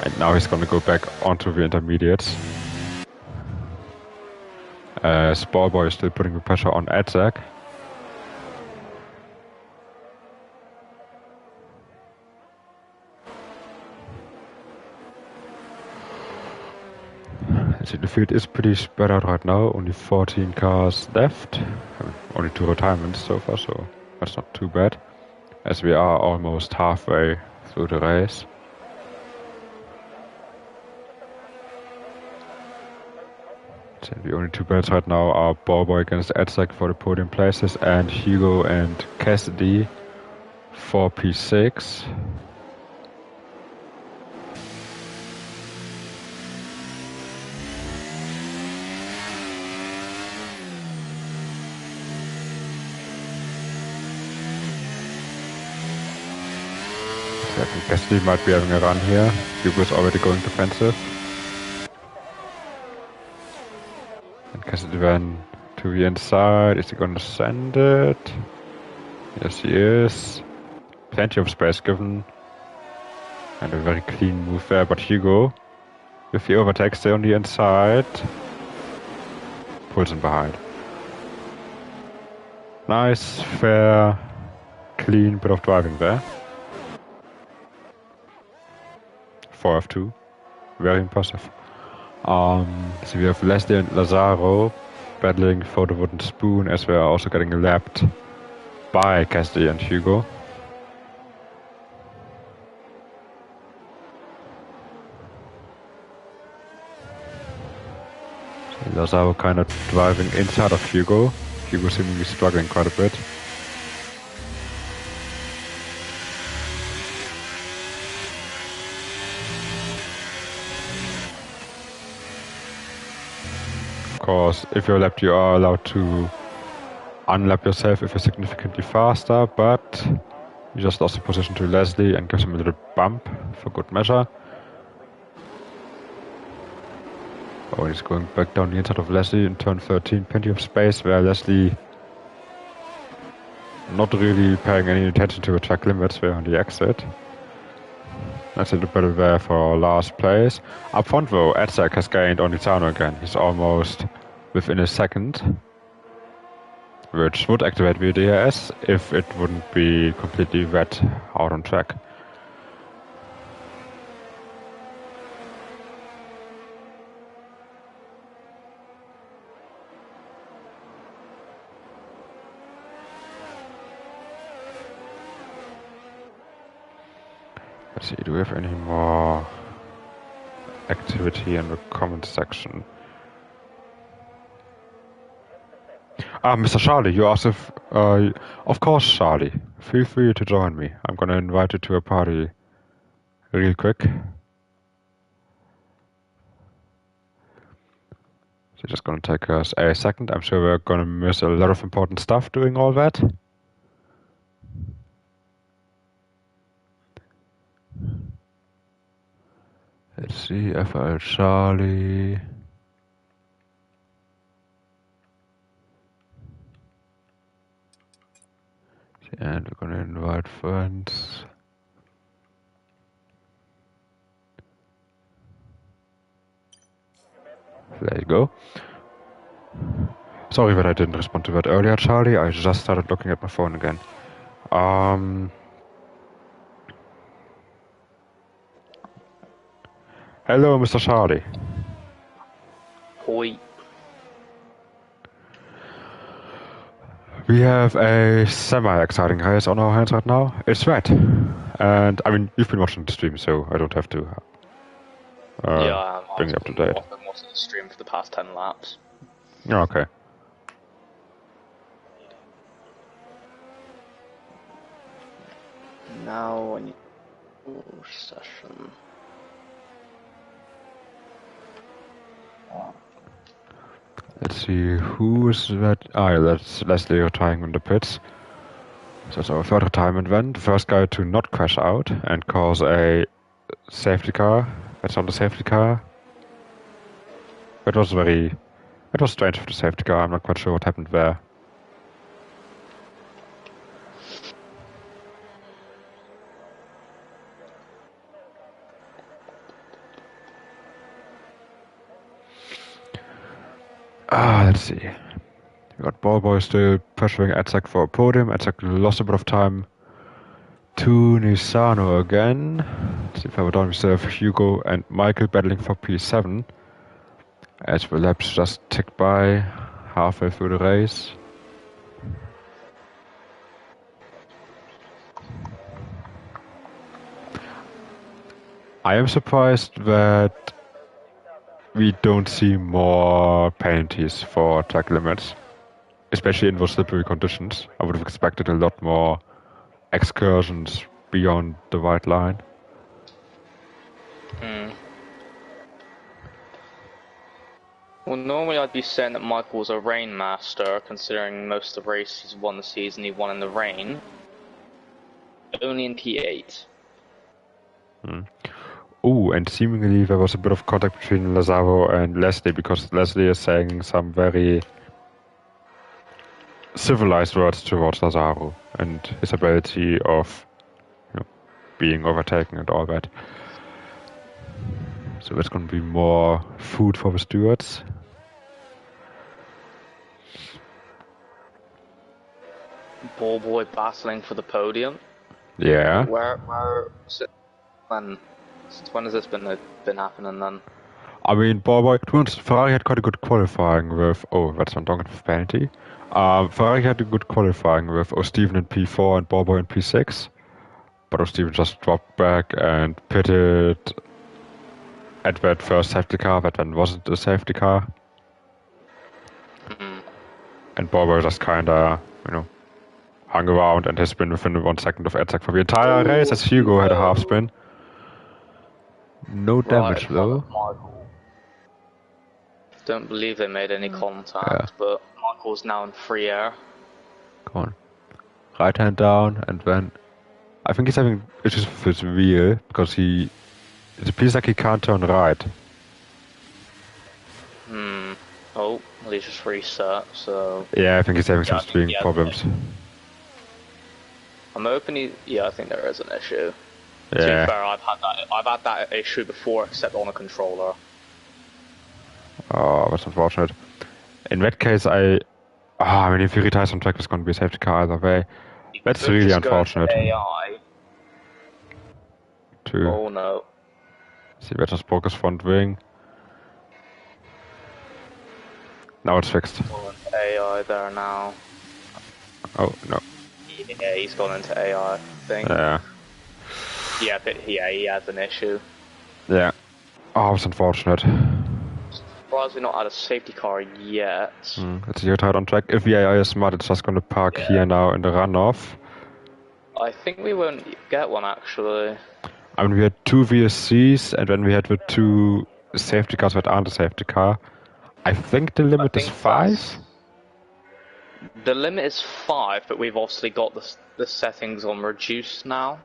And now he's going to go back onto the intermediates. Spallboy is still putting the pressure on Edzak. See, the field is pretty spread out right now, only 14 cars left. I mean, only 2 retirements so far, so that's not too bad. As we are almost halfway through the race. So the only 2 battles right now are Ballboy against Edzak for the podium places and Hugo and Cassidy for P6. I think Cassidy might be having a run here. Hugo's already going defensive. And Cassidy ran to the inside. Is he going to send it? Yes, he is. Plenty of space given. And a very clean move there. But Hugo, if he overtakes, stay on the inside. Pulls him behind. Nice, fair, clean bit of driving there. 4F2. Very impressive. So we have Leslie and Lazaro battling for the wooden spoon as we are also getting lapped by Cassidy and Hugo. So Lazaro kind of driving inside of Hugo. Hugo seemingly struggling quite a bit. Of course, if you're lapped, you are allowed to unlap yourself if you're significantly faster, but you just lost the position to Leslie and gives him a little bump for good measure. Oh, he's going back down the inside of Leslie in turn 13. Plenty of space where Leslie not really paying any attention to the track limits there on the exit. That's a little bit there for our last place. Up front though, Edzak has gained on Nitano again. He's almost within a second. Which would activate the DRS if it wouldn't be completely wet out on track. Let's see, do we have any more activity in the comment section? Ah, Mr. Charlie, you asked if... of course, Charlie. Feel free to join me. I'm gonna invite you to a party real quick. So just gonna take us a second. I'm sure we're gonna miss a lot of important stuff doing all that. Let's see, FRL Charlie... And we're gonna invite friends. There you go. Sorry that I didn't respond to that earlier, Charlie. I just started looking at my phone again. Hello, Mr. Charlie. Hoi. We have a semi-exciting race on our hands right now. It's red. And, I mean, you've been watching the stream, so I don't have to bring you up to date. I've been watching the stream for the past 10 laps. Oh, okay. Now I need session. Let's see, who is that? Ah, yeah, that's Leslie retiring in the pits. So it's our third retirement then. The first guy to not crash out and cause a safety car. That's not a safety car. It was strange for the safety car. I'm not quite sure what happened there. Let's see. We got Ballboy still pressuring Edzak for a podium. Edzak lost a bit of time to Nisano again. Let's see further down we still have Hugo and Michael battling for P7. As the laps just ticked by halfway through the race. I am surprised that we don't see more penalties for track limits, especially in those slippery conditions. I would have expected a lot more excursions beyond the white line. Well, normally I'd be saying that Michael's a rain master, considering most of the races he's won the season he won in the rain. Only in P8. Oh, and seemingly there was a bit of contact between Lazaro and Leslie, because Leslie is saying some very civilized words towards Lazaro and his ability of, being overtaken and all that. So that's going to be more food for the stewards. Ballboy battling for the podium. Yeah. When has this been happening then? I mean, Ballboy, to be honest, Ferrari had quite a good qualifying with... Oh, that's not talking of penalty. Ferrari had a good qualifying with O'Steven in P4 and Ballboy in P6. But O'Steven just dropped back and pitted at that first safety car that then wasn't a safety car. And Ballboy just kinda, hung around and has spin within 1 second of Edzak for the entire race, as Hugo had a half spin. No damage though. Don't believe they made any contact, but Michael's now in free air. Come on. Right hand down, and then... I think he's having issues with his wheel, because it appears like he can't turn right. Oh, well, he's just reset, so... Yeah, I think he's having some steering problems. I'm hoping I think there is an issue. Yeah. To be fair, I've had that issue before, except on a controller. Oh, that's unfortunate. In that case, I mean, if he retires on track, it's going to be a safety car either way. That's really unfortunate. AI. Oh no. See, that just broke his front wing. Now it's fixed. AI there now. Oh, no. Yeah, he's gone into AI, I think. Yeah. Yeah, but yeah, he has an issue. Yeah. Oh, it's unfortunate. Surprised we're not out of safety car yet. It's your tight on track. If VAI is smart, it's just gonna park here now in the runoff. I think we won't get one actually. I mean, we had 2 VSCs, and then we had the 2 safety cars that aren't a safety car. I think the limit is 5? The limit is 5, but we've obviously got the settings on reduced now.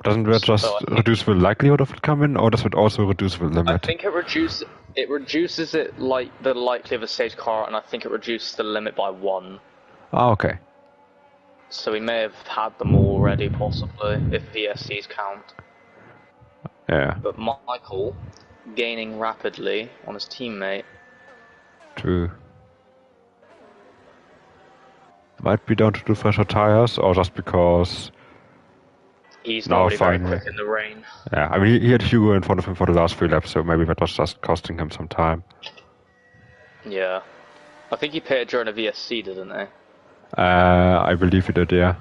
Doesn't that just reduce the likelihood of it coming, or does it also reduce the limit? I think it reduces it like the likelihood of a safety car, and I think it reduces the limit by 1. Oh, okay. So we may have had them already, possibly, if VSCs count. Yeah. But Michael, gaining rapidly on his teammate. True. Might be down to the fresher tires, or just because... He's not really very quick in the rain. Yeah, I mean, he had Hugo in front of him for the last 3 laps, so maybe that was just costing him some time. Yeah. I think he pitted during a VSC, didn't he? I believe he did, yeah.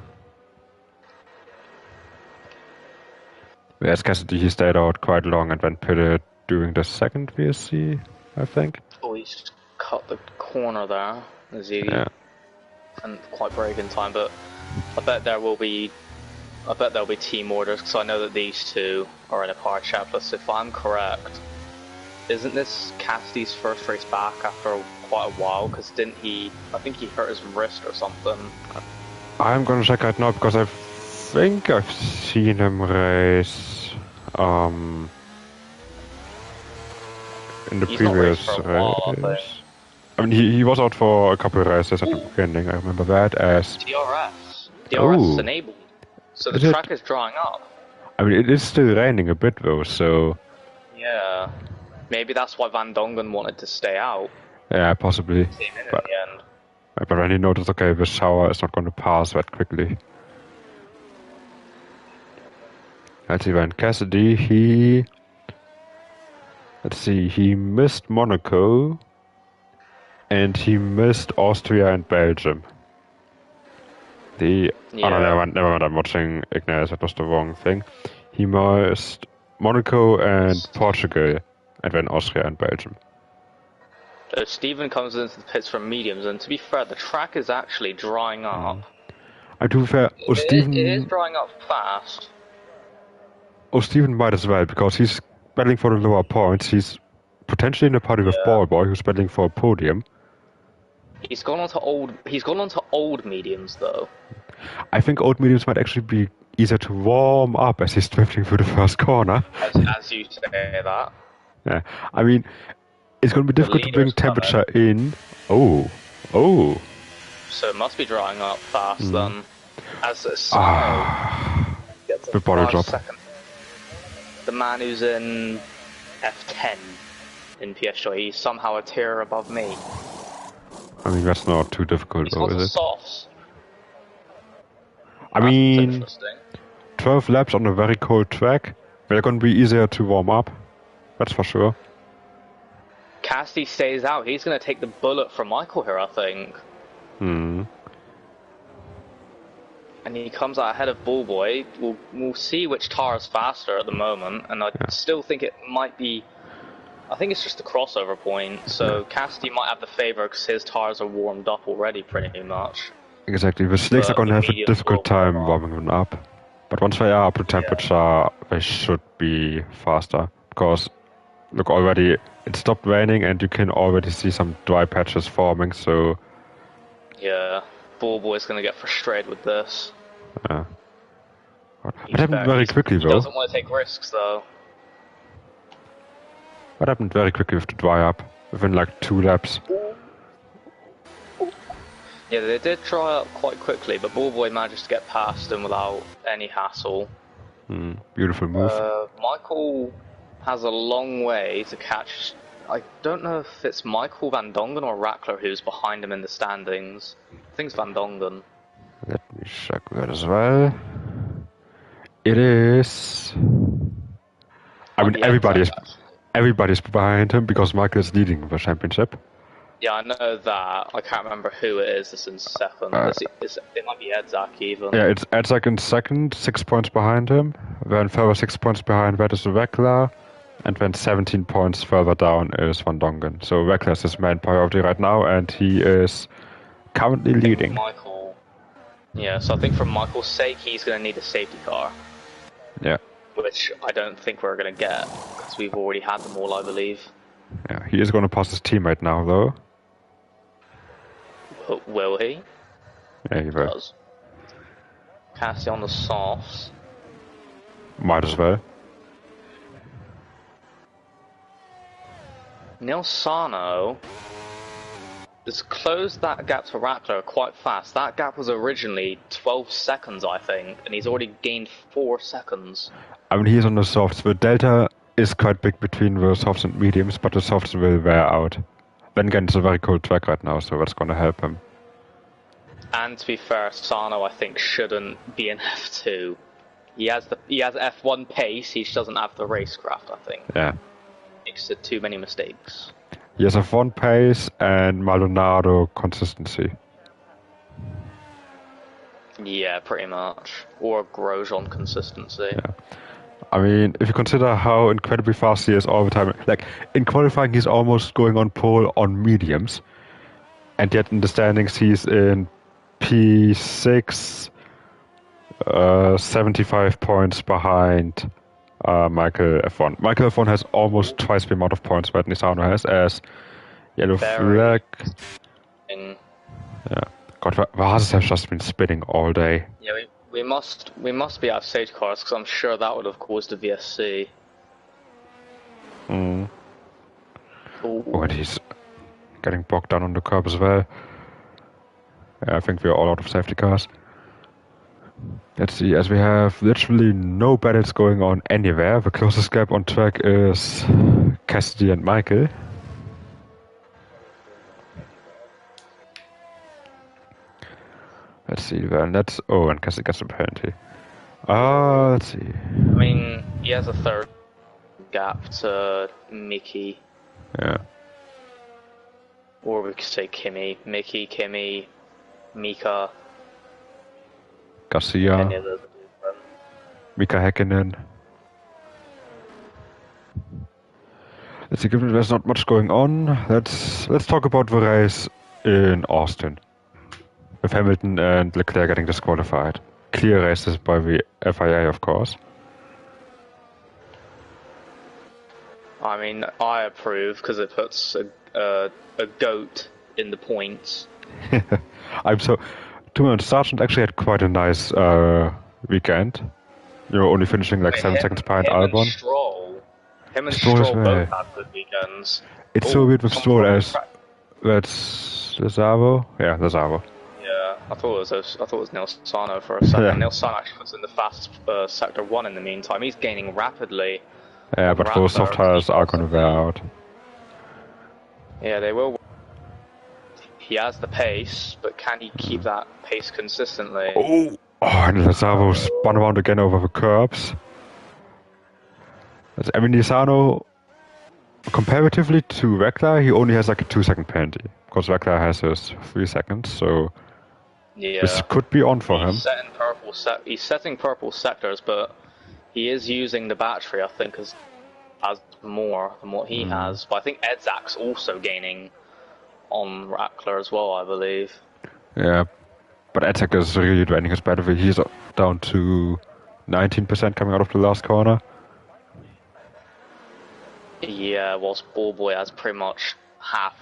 Whereas Cassidy, he stayed out quite long and then pitted during the second VSC, I think. Oh, he's cut the corner there. As he didn't quite break in time, but I bet there'll be team orders, because I know that these 2 are in a car chapless. If I'm correct, isn't this Cassidy's first race back after quite a while? Because I think he hurt his wrist or something. I'm gonna check right now, because I think I've seen him race in the previous race. I mean, he was out for a couple of races at the beginning, I remember that as... DRS is enabled, so the track is drying up. I mean, it is still raining a bit though, so... Yeah, maybe that's why Van Dongen wanted to stay out. Yeah, possibly. Came in at the end. But then he noticed, okay, the shower is not going to pass that quickly. Let's see, Van Cassidy, he missed Monaco, and he missed Austria and Belgium. Oh no, never mind, I'm watching Ignace, that was the wrong thing. He missed Monaco and Portugal, and then Austria and Belgium. So Steven comes into the pits from mediums, and to be fair, the track is actually drying up. To be fair, It is drying up fast. Steven might as well, because he's battling for the lower points. He's potentially in a party with Ballboy, who's battling for a podium. He's gone on to old mediums though. I think old mediums might actually be easier to warm up as he's drifting through the first corner. As you say that. Yeah, I mean, it's going to be difficult to bring temperature in. Oh. So it must be drying up fast then. As a side, gets the body drop. The man who's in F10 in PS4, he's somehow a tier above me. I mean, that's not too difficult though, is it? Softs. I mean, 12 laps on a very cold track, they're going to be easier to warm up. That's for sure. Cassidy stays out. He's going to take the bullet from Michael here, I think. And he comes out ahead of Ballboy. We'll see which tar is faster at the moment, and I still think it might be... I think it's just a crossover point, so Cassidy might have the favour because his tires are warmed up already pretty much. Exactly, the slicks are going to have a difficult time warming them up. But once they are up to temperature, they should be faster. Because, look, already it stopped raining and you can already see some dry patches forming, so... Yeah, Ballboy's going to get frustrated with this. Yeah. It happened very quickly though. He doesn't want to take risks though. What happened very quickly with the dry up, within like 2 laps. Yeah, they did dry up quite quickly, but Ballboy managed to get past them without any hassle. Beautiful move. Michael has a long way to catch. I don't know if it's Michael Van Dongen or Rackler who's behind him in the standings. I think it's Van Dongen. Let me check that as well. It is... I mean, everybody's behind him because Michael is leading the championship. Yeah, I know that. I can't remember who it is that's in second. It might be Edzak even. Yeah, it's Edzak in second, 6 points behind him. Then further 6 points behind that is Vekla. And then 17 points further down is Van Dongen. So Vekla is his main priority right now, and he is currently leading. Michael. Yeah, so I think for Michael's sake, he's going to need a safety car. Yeah. Which I don't think we're going to get, because we've already had them all, I believe. Yeah, he is going to pass his teammate now, though. Will he? Yeah, he will. Does. Cassie on the softs. Might as well. Nilsano has closed that gap to Rattler quite fast. That gap was originally 12 seconds, I think, and he's already gained 4 seconds. I mean, he's on the softs. The delta is quite big between the softs and mediums, but the softs will wear out. Then again, it's a very cold track right now, so that's going to help him. And to be fair, Sano, I think, shouldn't be in F2. He has F1 pace, he just doesn't have the racecraft, I think. Yeah. Makes it too many mistakes. He has F1 pace and Maldonado consistency. Yeah, pretty much. Or Grosjean consistency. Yeah. I mean, if you consider how incredibly fast he is all the time, like, in qualifying he's almost going on pole on mediums, and yet in the standings he's in P6, 75 points behind Michael F1. Michael F1 has almost twice the amount of points that Nisano has as yellow flag. Yeah. God, the Haas have just been spinning all day. Yeah, we must be out of safety cars, because I'm sure that would have caused a VSC. Oh, and he's getting bogged down on the curb as well. Yeah, I think we're all out of safety cars. Let's see, as we have literally no battles going on anywhere, the closest gap on track is Cassidy and Michael. Let's see, then that's... Oh, and Cassidy gets a penalty. Let's see. I mean, he has a third gap to Mickey. Yeah. Or we could say Kimi. Mickey, Kimi, Mika. Garcia. Mika Häkkinen. Let's see, given there's not much going on, let's talk about the race in Austin. With Hamilton and Leclerc getting disqualified. Clear races by the FIA, of course. I mean, I approve because it puts a goat in the points. To be honest, Sargent actually had quite a nice weekend. You know, only finishing like 7 seconds behind Albon. Him and Stroll both had good weekends. It's so weird with Stroll as that's Lazaro. Yeah, Lazaro. Yeah, I thought it was Nilsano for a second. Yeah. Nilsano actually was in the fast sector 1 in the meantime. He's gaining rapidly. Yeah, but those soft tires are going to wear out. Yeah, they will. He has the pace, but can he keep that pace consistently? Oh, and Lazaro spun around again over the curbs. I mean, Nisano, comparatively to Vekla, he only has like a 2-second penalty. Because Vekla has his 3 seconds, so yeah. This could be on for him. He's setting purple sectors, but he is using the battery, I think, as more than what he has. But I think Edzak's also gaining on Rattler as well, I believe. Yeah, but Edzak is really draining his battery. He's down to 19% coming out of the last corner. Yeah, whilst Ballboy has pretty much half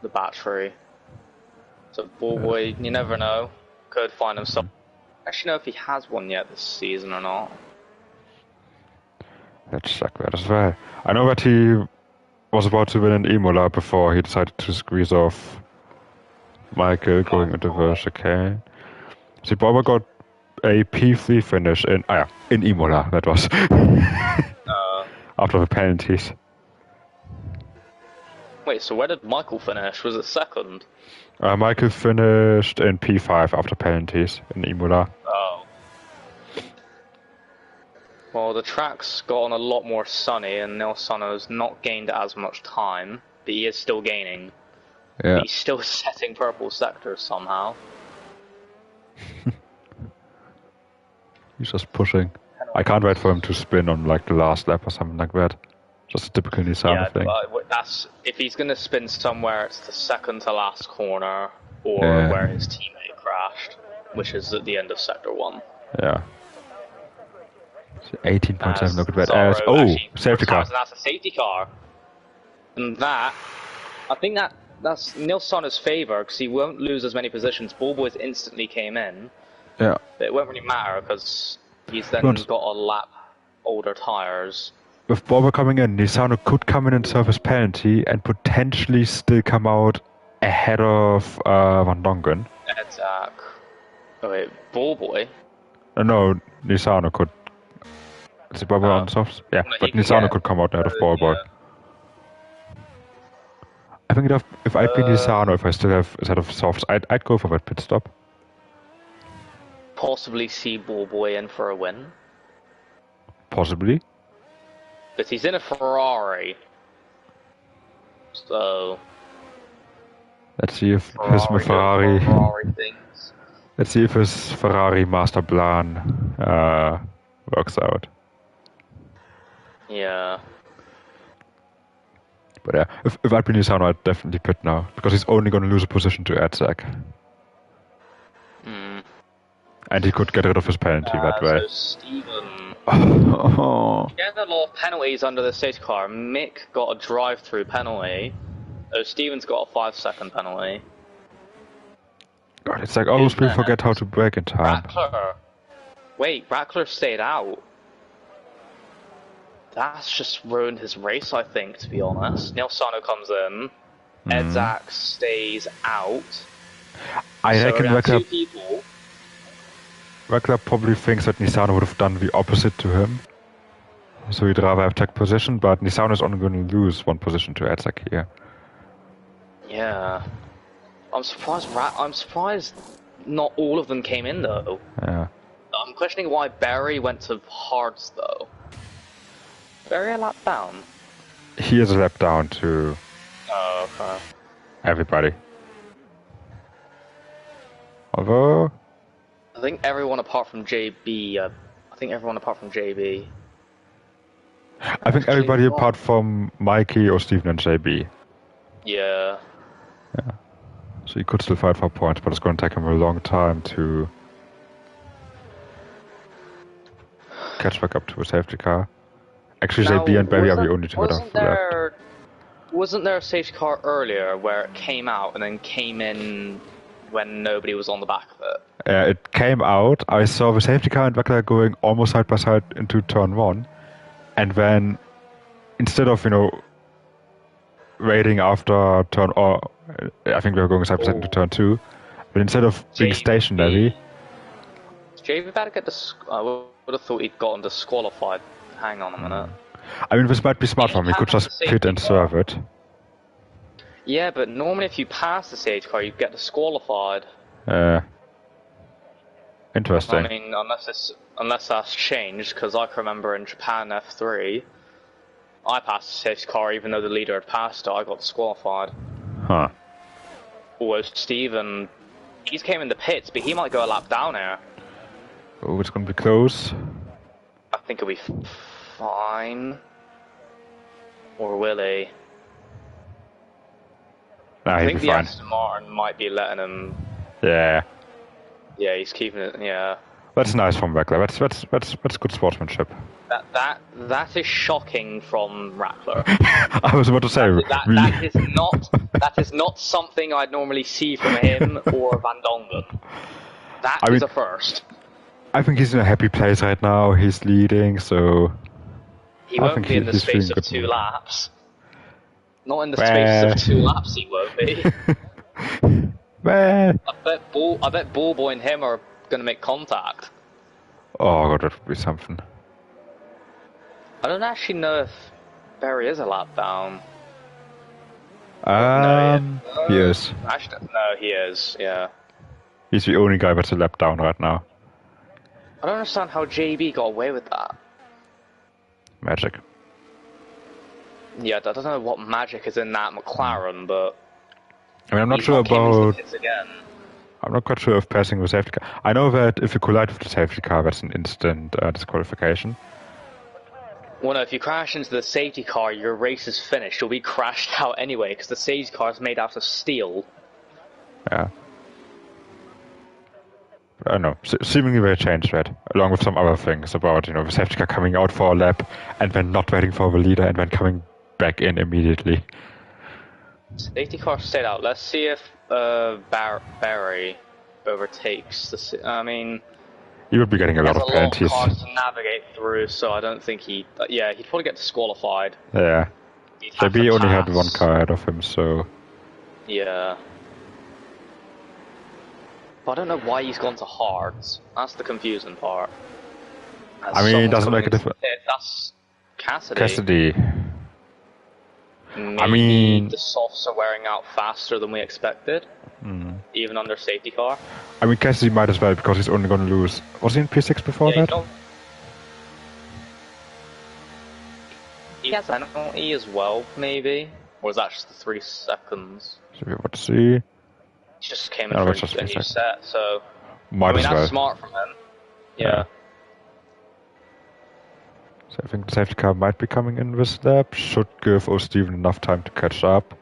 the battery. So Ballboy, you never know, could find himself. Actually, know if he has one yet this season or not. Let's check that as well. I know that he was about to win an Imola before he decided to squeeze off Michael going into the chicane. See, Ballboy got a P3 finish in Imola, that was. After the penalties. Wait, so where did Michael finish? Was it second? Michael finished in P5 after penalties in Imola. Oh. Well, the track's gotten a lot more sunny, and Nilsano's not gained as much time, but he is still gaining. Yeah. He's still setting purple sectors somehow. He's just pushing. I can't wait for him to spin on like the last lap or something like that. Just a typical Nissan thing. But that's if he's gonna spin somewhere, it's the second to last corner or where his teammate crashed, which is at the end of sector 1. Yeah. So 18.7, look at that. Oh, safety car. That's a safety car. And that, I think that's Nils Sonner's favour because he won't lose as many positions. Ballboys instantly came in. Yeah. But it won't really matter because he's then got a lap older tyres. With Ballboy coming in, Nisano could come in and serve his penalty and potentially still come out ahead of Van Dongen. Exact. Oh wait, Ballboy? No, Nisano could. Is it Ballboy on softs? Yeah, but Nisano could come out ahead of Ballboy. Yeah. I think if I'd be Nisano, if I still have a set of softs, I'd go for that pit stop. Possibly see Ballboy in for a win. Possibly. But he's in a Ferrari. So... Let's see if his Ferrari things. Let's see if his Ferrari master plan works out. Yeah. But yeah, if I'd be Nisano, I'd definitely pit now. Because he's only going to lose a position to Edzak. And he could get rid of his penalty that way. So Steven... He had a lot of penalties under the safety car. Mick got a drive-through penalty. So Steven's got a 5-second penalty. God, it's like always people forget how to brake in time. Rackler. Wait, Rackler stayed out. That's just ruined his race, I think, to be honest. Nils Sonner comes in. Edzak stays out. I reckon Rackler probably thinks that Nisano would have done the opposite to him. So he'd rather have tech position, but Nisano is only going to lose one position to Edzak here. Yeah. I'm surprised not all of them came in though. Yeah. I'm questioning why Barry went to hards though. Barry a lap down? He is a lap down to everybody. Although I think everyone apart from JB. I think everybody apart from Mikey or Steven and JB. Yeah. Yeah. So he could still fight for points, but it's going to take him a long time to catch back up to a safety car. Actually, now, JB and Barry are the only two that have left. Wasn't there a safety car earlier where it came out and then came in when nobody was on the back of it? Yeah, it came out. I saw the safety car and Wackler going almost side by side into turn 1. And then, instead of, waiting after turn, I think we were going side by side into turn 2. But instead of being stationary... JB better get I would have thought he'd gotten disqualified. Hang on a minute. I mean, this might be smart for him. He could just pit and serve it. Yeah, but normally if you pass the safety car, you get disqualified. Interesting. I mean, unless that's changed, because I can remember in Japan F3, I passed the safety car even though the leader had passed it, I got disqualified. Huh. Although Steven, he's came in the pits, but he might go a lap down here. Oh, it's going to be close. I think it'll be fine. Or will he? Nah, I think the Aston Martin might be letting him... Yeah. Yeah, he's keeping it, yeah. That's nice from Rackler. That's good sportsmanship. That is shocking from Rackler. I was about to say... That is not something I'd normally see from him or Van Dongen. That is a first. I think he's in a happy place right now. He's leading, so... He won't be in the space of 2 laps. Not in the space of 2 laps he won't be. I bet Ballboy and him are going to make contact. Oh god, that would be something. I don't actually know if Barry is a lap down. He is. Actually, no, he is, yeah. He's the only guy that's a lap down right now. I don't understand how JB got away with that. Magic. Yeah, I don't know what magic is in that McLaren, but... I mean, I'm not He's sure not came into the about. pits again. I'm not quite sure if passing the safety car. I know that if you collide with the safety car, that's an instant disqualification. Well, no, if you crash into the safety car, your race is finished. You'll be crashed out anyway, because the safety car is made out of steel. Yeah. I don't know. Seemingly they changed that, along with some other things about, the safety car coming out for a lap and then not waiting for the leader and then coming back in immediately. Safety car stayed out. Let's see if Barry overtakes the. I mean, He would be getting a lot of penalties. There's a lot of cars to navigate through, so I don't think he. Yeah, he'd probably get disqualified. Yeah. JB only had one car ahead of him, so. Yeah. But I don't know why he's gone to hards. That's the confusing part. I mean, it doesn't make a difference. That's Cassidy. Cassidy. Maybe I mean, the softs are wearing out faster than we expected, even under safety car. I mean, Cassidy might as well because he's only going to lose. Was he in P6 before that? He has an E as well, maybe, or is that just the 3 seconds? Should be able to see. He just came in for a new set, so might as well. That's smart from him. Yeah. So I think the safety car might be coming in this lap. Should give O'Steven enough time to catch up.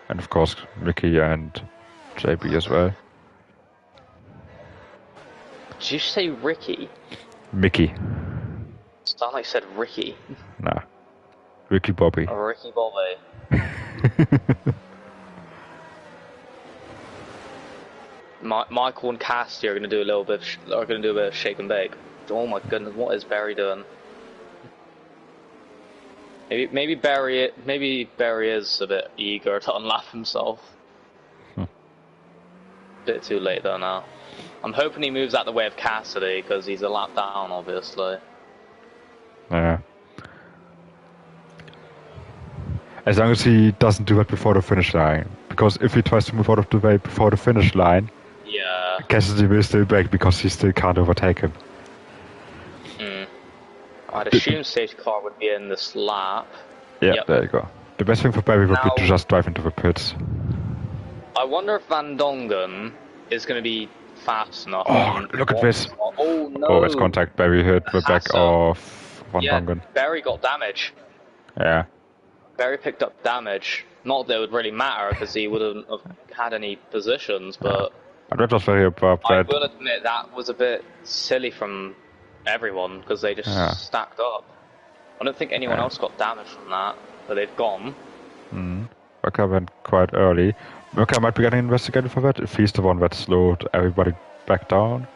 And of course, Mickey and JB as well. Did you say Ricky? Mickey. Sound like you said Ricky. Nah. Ricky Bobby. Oh, Ricky Bobby. Michael and Cassidy are going to do a little bit. Are going to do a bit of shake and bake. Oh my goodness, what is Barry doing? Maybe Barry is a bit eager to unlap himself. Bit too late though now. I'm hoping he moves out the way of Cassidy because he's a lap down, obviously. Yeah. As long as he doesn't do that before the finish line, because if he tries to move out of the way before the finish line, yeah, Cassidy will still back because he still can't overtake him. I'd assume safety car would be in this lap. Yeah, yep. There you go. The best thing for Barry would be to just drive into the pits. I wonder if Van Dongen is going to be fast enough. Oh, look at this. Oh no. Oh, it's contact. Barry hit the back of Van Dongen. Barry got damage. Yeah. Barry picked up damage. Not that it would really matter because he wouldn't have had any positions, but... And that was very abrupt. I will admit that was a bit silly from everyone because they just stacked up. I don't think anyone else got damage from that, but they've gone. Murka went quite early. Murka might be getting investigated for that if he's the one that slowed everybody back down.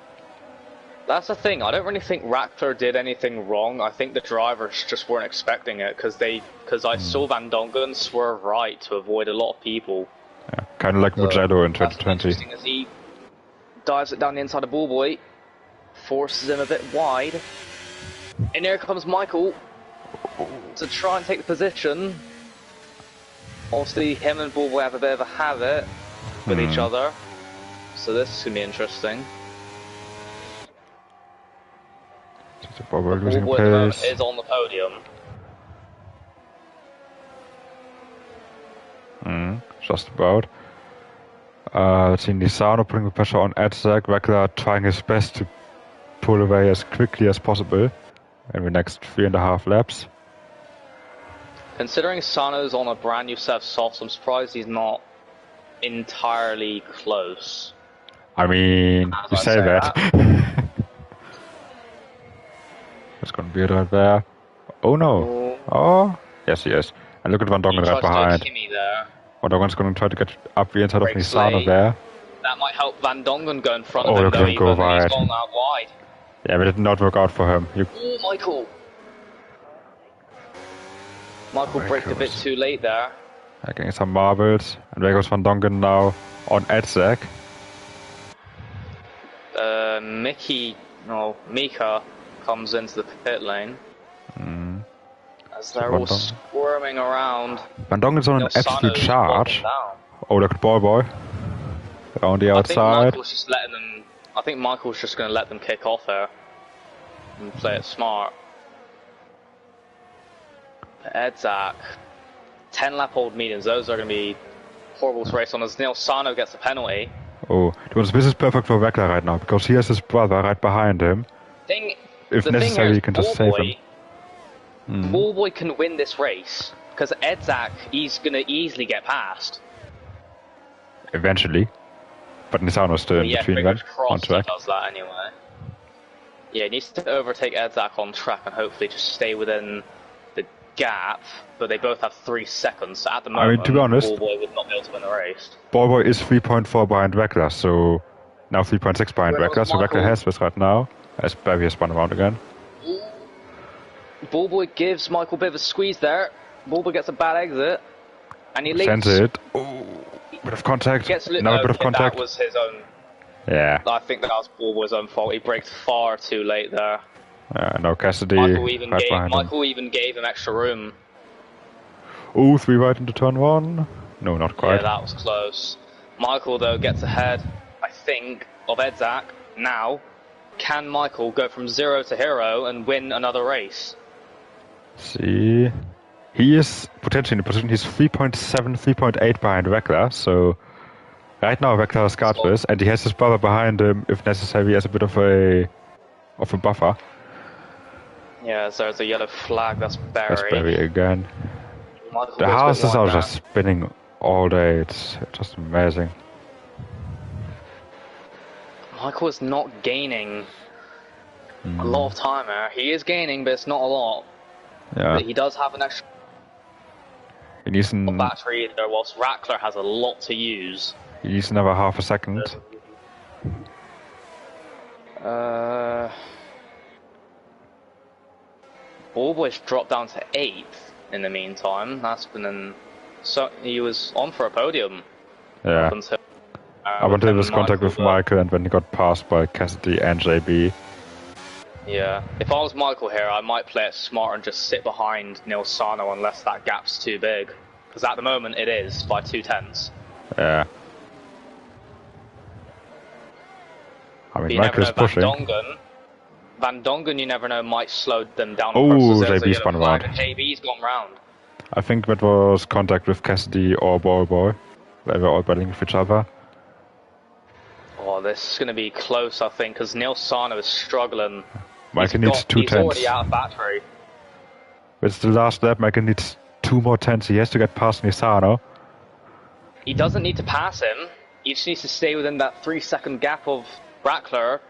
That's the thing, I don't really think Raptor did anything wrong. I think the drivers just weren't expecting it because I saw Van Dongen swerve right to avoid a lot of people. Yeah, kind of like Mugello in 2020. Interesting as he dives it down the inside of Bullboy, forces him a bit wide, and here comes Michael to try and take the position. Obviously, him and Bullboy have a bit of a habit with each other, so this is going to be interesting. Bullboy losing pace. Is on the podium. Just about. Let's see, Nisano putting the pressure on Edzak. Wegler trying his best to pull away as quickly as possible in the next 3.5 laps. Considering Sano's on a brand new set of softs, I'm surprised he's not entirely close. I mean, you say that. There's going to be a right there. Oh no. Oh, yes he is. And look at Van Dongen right behind. Van Dongen's going to try to get up the inside of Nisano there. That might help Van Dongen go in front of him, look at him go wide. He's gone out wide. Yeah, but it did not work out for him. Oh, Michael! Michael braked a bit too late there. Getting some marbles. And there goes Van Dongen now on Edzak. Mika comes into the pit lane. As they're all squirming around. Van Dongen's on an absolute charge. Oh, look at Boy on the outside. I think Michael's just going to let them kick off here and play it smart. Edzak, 10 lap old mediums, those are going to be horrible race on as Neil Sano gets a penalty. Oh, this is perfect for Weckler right now because he has his brother right behind him. If necessary, he can just save him. Ballboy can win this race because Edzak, he's gonna easily get past. Eventually, but Nisano's still in between them on track. He does that anyway. Yeah, he needs to overtake Edzak on track and hopefully just stay within the gap. But they both have 3 seconds. So at the moment, I mean, to be honest, Ballboy would not be able to win the race. Ballboy is 3.4 behind Weckler, so now 3.6 behind Weckler. So Weckler has this right now. As Barry has spun around again. Ballboy gives Michael a bit of a squeeze there. Ballboy gets a bad exit, and he leads. Sends it. Oh, bit of contact. Now a bit of contact. That was his own. Yeah. I think that was Ballboy's own fault. He braked far too late there. No, Cassidy. Michael even gave him extra room. Oh, 3 right into turn 1. No, not quite. Yeah, that was close. Michael though gets ahead, I think, of Edzak. Now, can Michael go from 0 to hero and win another race? See, he is potentially in a position. He's 3.7, 3.8 behind Weckler. So right now Weckler has got this, and he has his brother behind him if necessary as a bit of a buffer. Yeah, so there's a yellow flag. That's Barry. That's Barry again. Michael The houses are just spinning all day. It's just amazing. Michael is not gaining a lot of time here. He is gaining, but it's not a lot. Yeah. But he does have an extra he needs battery there, whilst Rackler has a lot to use. He needs another half a second. Ballboy's dropped down to 8th in the meantime. That's been so he was on for a podium. Yeah. Up until this contact with Michael and when he got passed by Cassidy and JB. Yeah, if I was Michael here, I might play it smart and just sit behind Neil Sano unless that gap's too big. Because at the moment it is, by 2/10. Yeah. I mean, Michael is pushing. Van Dongen, you never know, might slow them down. Oh, JB spun around. JB's gone round. I think that was contact with Cassidy or Ballboy. They were all battling with each other. Oh, this is going to be close, I think, because Neil Sano is struggling. Michael needs 2 He's already out of battery. It's the last lap. Michael needs 2 more tenths. He has to get past Nisano. He doesn't need to pass him. He just needs to stay within that 3-second gap of Rackler.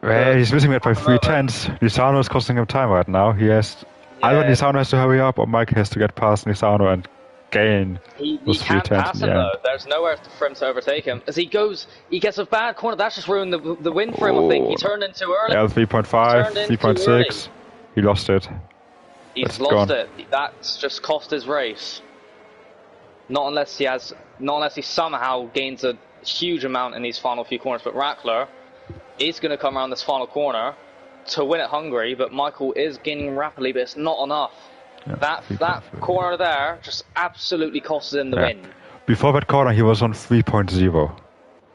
Well, he's missing it by 3 tenths. Nisano is costing him time right now. He has either Nisano has to hurry up or Michael has to get past Nisano and gain. He can't pass him though. There's nowhere for him to overtake him. As he goes, he gets a bad corner. That's just ruined the win for him. I think he turned in too early. Yeah, 3.5, 3.6. He lost it. He's lost it. That's just cost his race. Not unless he somehow gains a huge amount in these final few corners. But Rackler is going to come around this final corner to win at Hungary. But Michael is gaining rapidly, but it's not enough. Yeah, that corner there just absolutely costed him the win. Before that corner, he was on 3.0.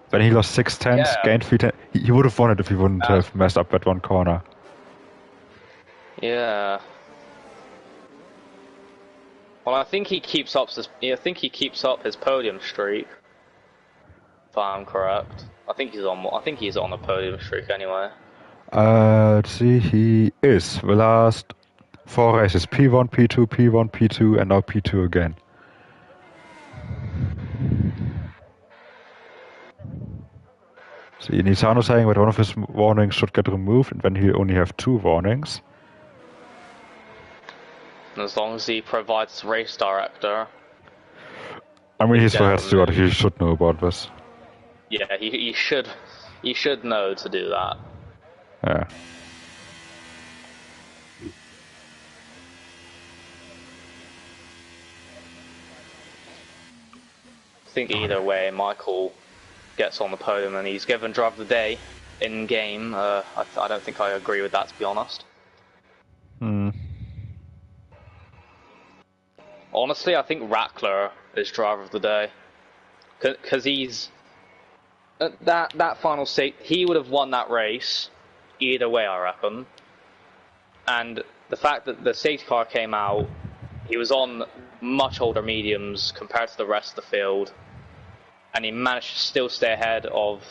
Then he lost 6 tenths, gained 3 tenths. He would have won it if he wouldn't have messed up that one corner. Yeah. Well, I think he keeps up his podium streak. If I'm correct, I think he's on a podium streak anyway. Let's see, he is the last 4 races, P1, P2, P1, P2, and now P2 again. See, Nisano saying that one of his warnings should get removed, and then he only have 2 warnings. As long as he provides race director. I mean, he's the head steward, he should know about this. Yeah, he should know to do that. Yeah. I think either way, Michael gets on the podium and he's given driver of the day in game. I don't think I agree with that, to be honest. Honestly, I think Rackler is driver of the day because he's that final state. He would have won that race either way, I reckon. And the fact that the safety car came out, he was on much older mediums compared to the rest of the field, and he managed to still stay ahead of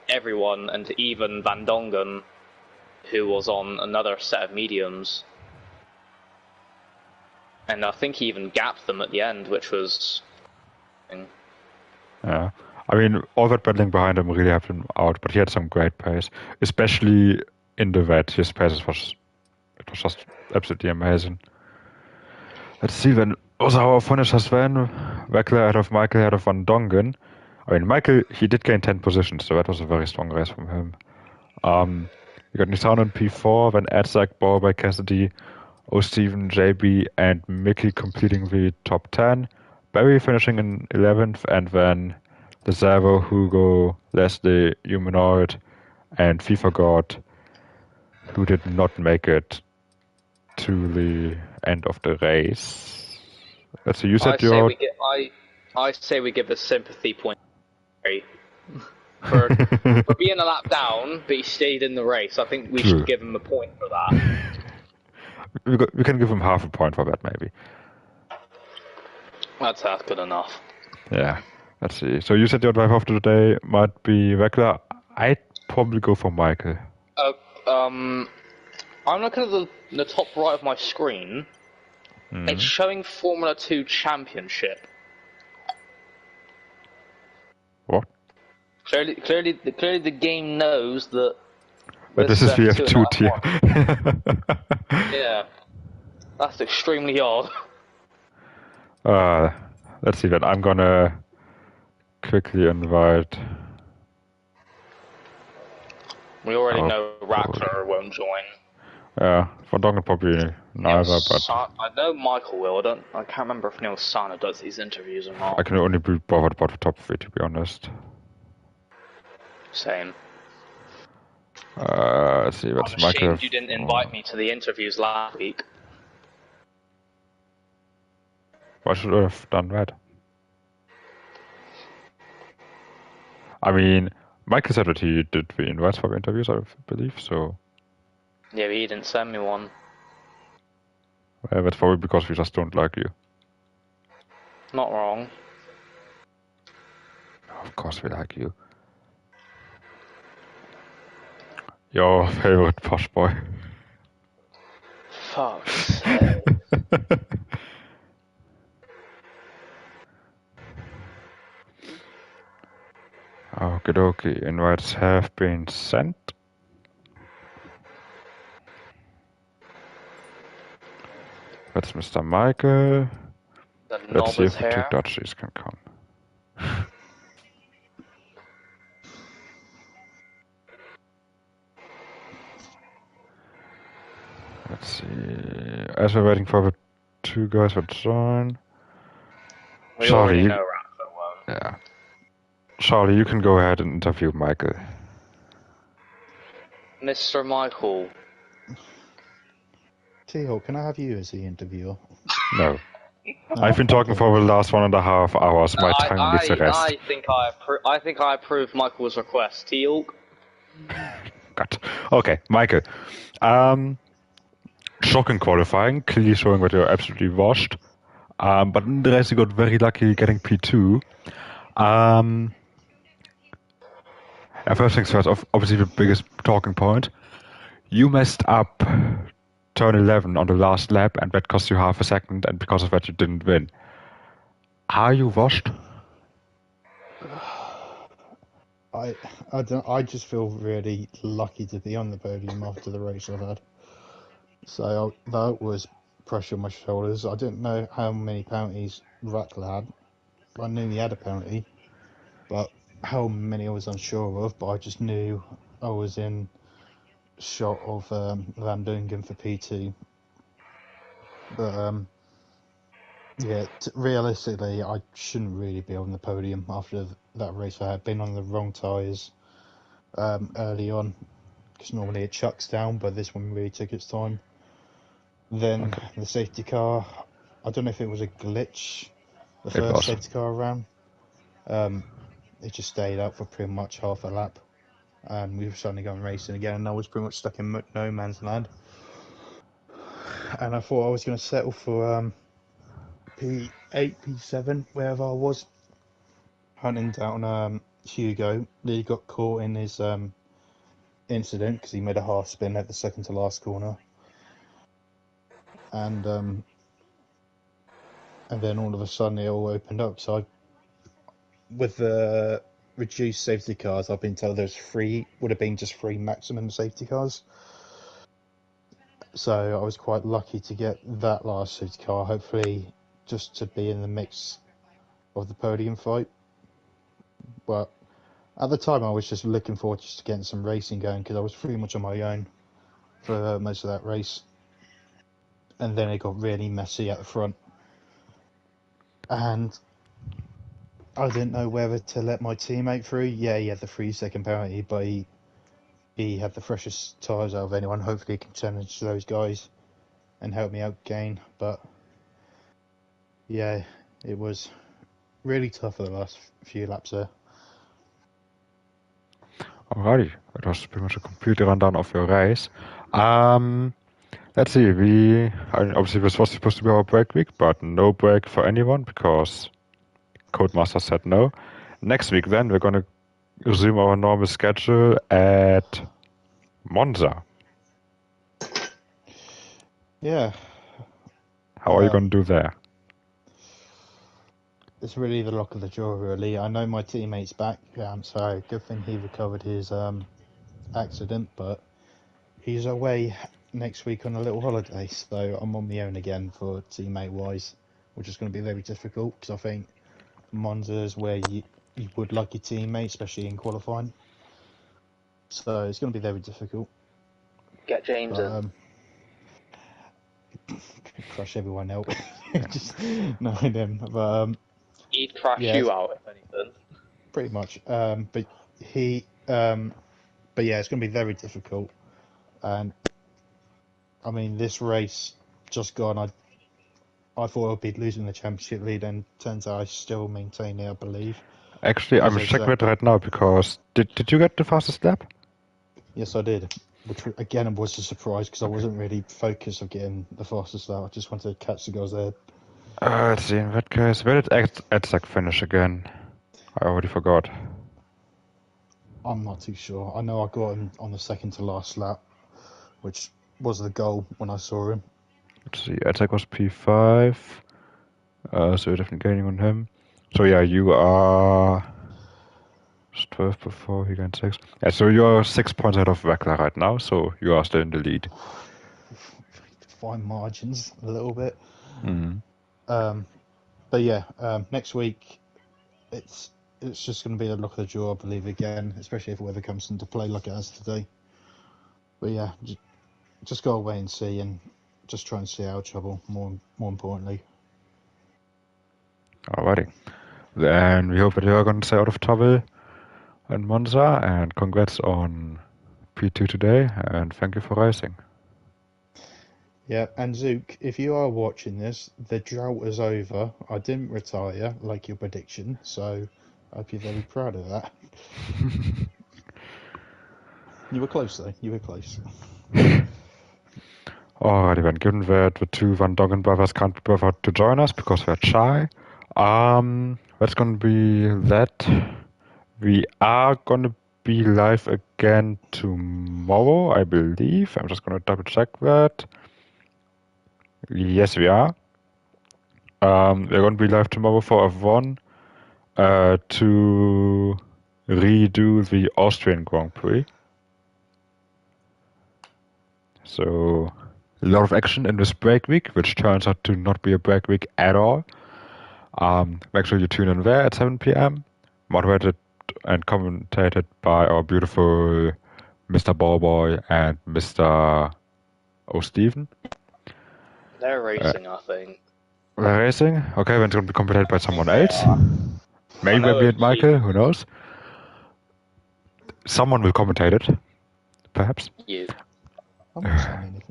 everyone, and even Van Dongen, who was on another set of mediums. And I think he even gapped them at the end, which was... Yeah. I mean, all that battling behind him really helped him out, but he had some great pace, especially in the wet. His pace was just absolutely amazing. Let's see, when also our finishers then, Weckler ahead of Michael, ahead of Van Dongen. I mean, Michael, he did gain 10 positions, so that was a very strong race from him. We got Nissan in P4, then Edzak, Bauer, Cassidy, O'Steven, JB, and Mickey completing the top 10. Barry finishing in 11th, and then Lazaro, Hugo, Leslie, Humanoid, and FIFA God, who did not make it to the end of the race. Let's see, you said I say we give a sympathy point for being a lap down, but he stayed in the race. I think we should give him a point for that. We can give him half a point for that, maybe. That's good enough. Yeah. Let's see. So you said your drive off today might be Weckler. I'd probably go for Michael. I'm looking at the top right of my screen. It's showing Formula 2 Championship. What? Clearly, the game knows that. But this is VF2 tier. Yeah, that's extremely odd. Let's see then. I'm gonna quickly invite. We already know Raptor won't join. Yeah, Van Dongen probably neither, but I know Michael will. I can't remember if Neil Sana does these interviews or not. I can only be bothered about the top 3, to be honest. Same. Let's see, that's Michael. I'm ashamed you didn't invite me to the interviews last week. Why should I have done that? I mean, Michael said that he did the invites for the interviews, I believe, so... Yeah, but he didn't send me one. Well, that's probably because we just don't like you. Not wrong. Of course we like you. Your favorite posh boy. Fuck's sake. Okie dokie, invites have been sent. That's Mr. Michael. Let's see if the 2 Dutchies can come. Let's see. As we're waiting for the 2 guys to join. Charlie, yeah. Charlie, you can go ahead and interview Michael. Mr. Michael. Teal, can I have you as the interviewer? No. I've been talking for the last 1.5 hours. My tongue needs a rest. I think I approve Michael's request. Teal. God. Okay, Michael. Shocking qualifying, clearly showing that you're absolutely washed. But in the race you got very lucky getting P2. First things first, obviously the biggest talking point. You messed up turn 11 on the last lap, and that cost you half a second, and because of that you didn't win. Are you washed? I just feel really lucky to be on the podium after the race I've had. So that was pressure on my shoulders. I didn't know how many penalties Rattler had. I knew he had a penalty, but how many I was unsure of. But I just knew I was in shot of Van Dungen for P2. But yeah, realistically, I shouldn't really be on the podium after that race. I had been on the wrong tyres early on, because normally it chucks down, but this one really took its time. Then the safety car, I don't know if it was a glitch, the first safety car around. It just stayed out for pretty much half a lap, and we were suddenly going racing again, and I was pretty much stuck in no man's land. And I thought I was going to settle for P8, P7, wherever I was, hunting down Hugo. He got caught in his incident because he made a half spin at the second to last corner, and then all of a sudden it all opened up. So with the reduced safety cars, I've been told would have been just 3 maximum safety cars. So I was quite lucky to get that last safety car, hopefully just to be in the mix of the podium fight. But at the time I was just looking forward just to getting some racing going because I was pretty much on my own for most of that race. And then it got really messy at the front. And I didn't know whether to let my teammate through. Yeah, he had the 3-second penalty, but he had the freshest tyres out of anyone. Hopefully he can challenge those guys and help me out gain. But yeah, it was really tough for the last few laps there. Alrighty, that was pretty much a complete rundown of your race. Let's see, obviously this was supposed to be our break week, but no break for anyone because Codemaster said no. Next week then we're gonna resume our normal schedule at Monza. Yeah. How are you gonna do there? It's really the luck of the draw, really. I know my teammate's back. Yeah, I'm sorry. Good thing he recovered his accident, but he's away next week on a little holiday, so I'm on my own again for teammate-wise, which is going to be very difficult because I think Monza is where you would like your teammate, especially in qualifying. So it's going to be very difficult. Get James in. Crush everyone out. Just knowing him. But he'd crash you out, if anything. Pretty much. But yeah, it's going to be very difficult. And I mean, this race just gone, I thought I'd be losing the championship lead, and turns out I still maintain it, I believe. Actually, I'm checking it right now because did you get the fastest lap? Yes, I did. Which again was a surprise because I wasn't really focused on getting the fastest lap. I just wanted to catch the guys there. Let's see. In that case, where did Edzak finish again? I already forgot. I'm not too sure. I know I got him on the second to last lap, which was the goal when I saw him. Let's see. Edzak was P5. So you're definitely gaining on him. So yeah, you are 12 before he gained 6. Yeah, so you're 6 points ahead of Weckler right now, so you are still in the lead. Fine margins a little bit. Mm-hmm. But yeah, next week it's just going to be the luck of the draw, I believe, again, especially if weather comes into play like it has today. But yeah, just go away and see, and just try and stay out of trouble, more importantly. Alrighty. Then we hope that you're going to stay out of trouble in Monza, and congrats on P2 today, and thank you for racing. Yeah, and Zook, if you are watching this, the drought is over. I didn't retire, like your prediction, so I hope you're very proud of that. You were close, though. You were close. Alrighty then, given that the 2 Van Doggen brothers can't be bothered to join us because they're shy, that's gonna be that. We are gonna be live again tomorrow, I believe. I'm just gonna double check that. Yes, we are. We're gonna be live tomorrow for F1 to redo the Austrian Grand Prix. So a lot of action in this break week, which turns out to not be a break week at all. Make sure you tune in there at 7 p.m. Moderated and commentated by our beautiful Mr. Ballboy and Mr. O'Steven. They're racing, I think. They're racing? Okay, then it's going to be commentated by someone else. Maybe me and Michael, who knows? Someone will commentate it, perhaps. You. I'm not saying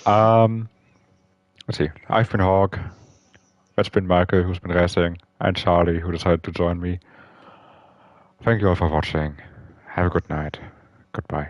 anything. Let's see. I've been Hawk. That's been Michael, who's been racing, and Charlie, who decided to join me. Thank you all for watching. Have a good night. Goodbye.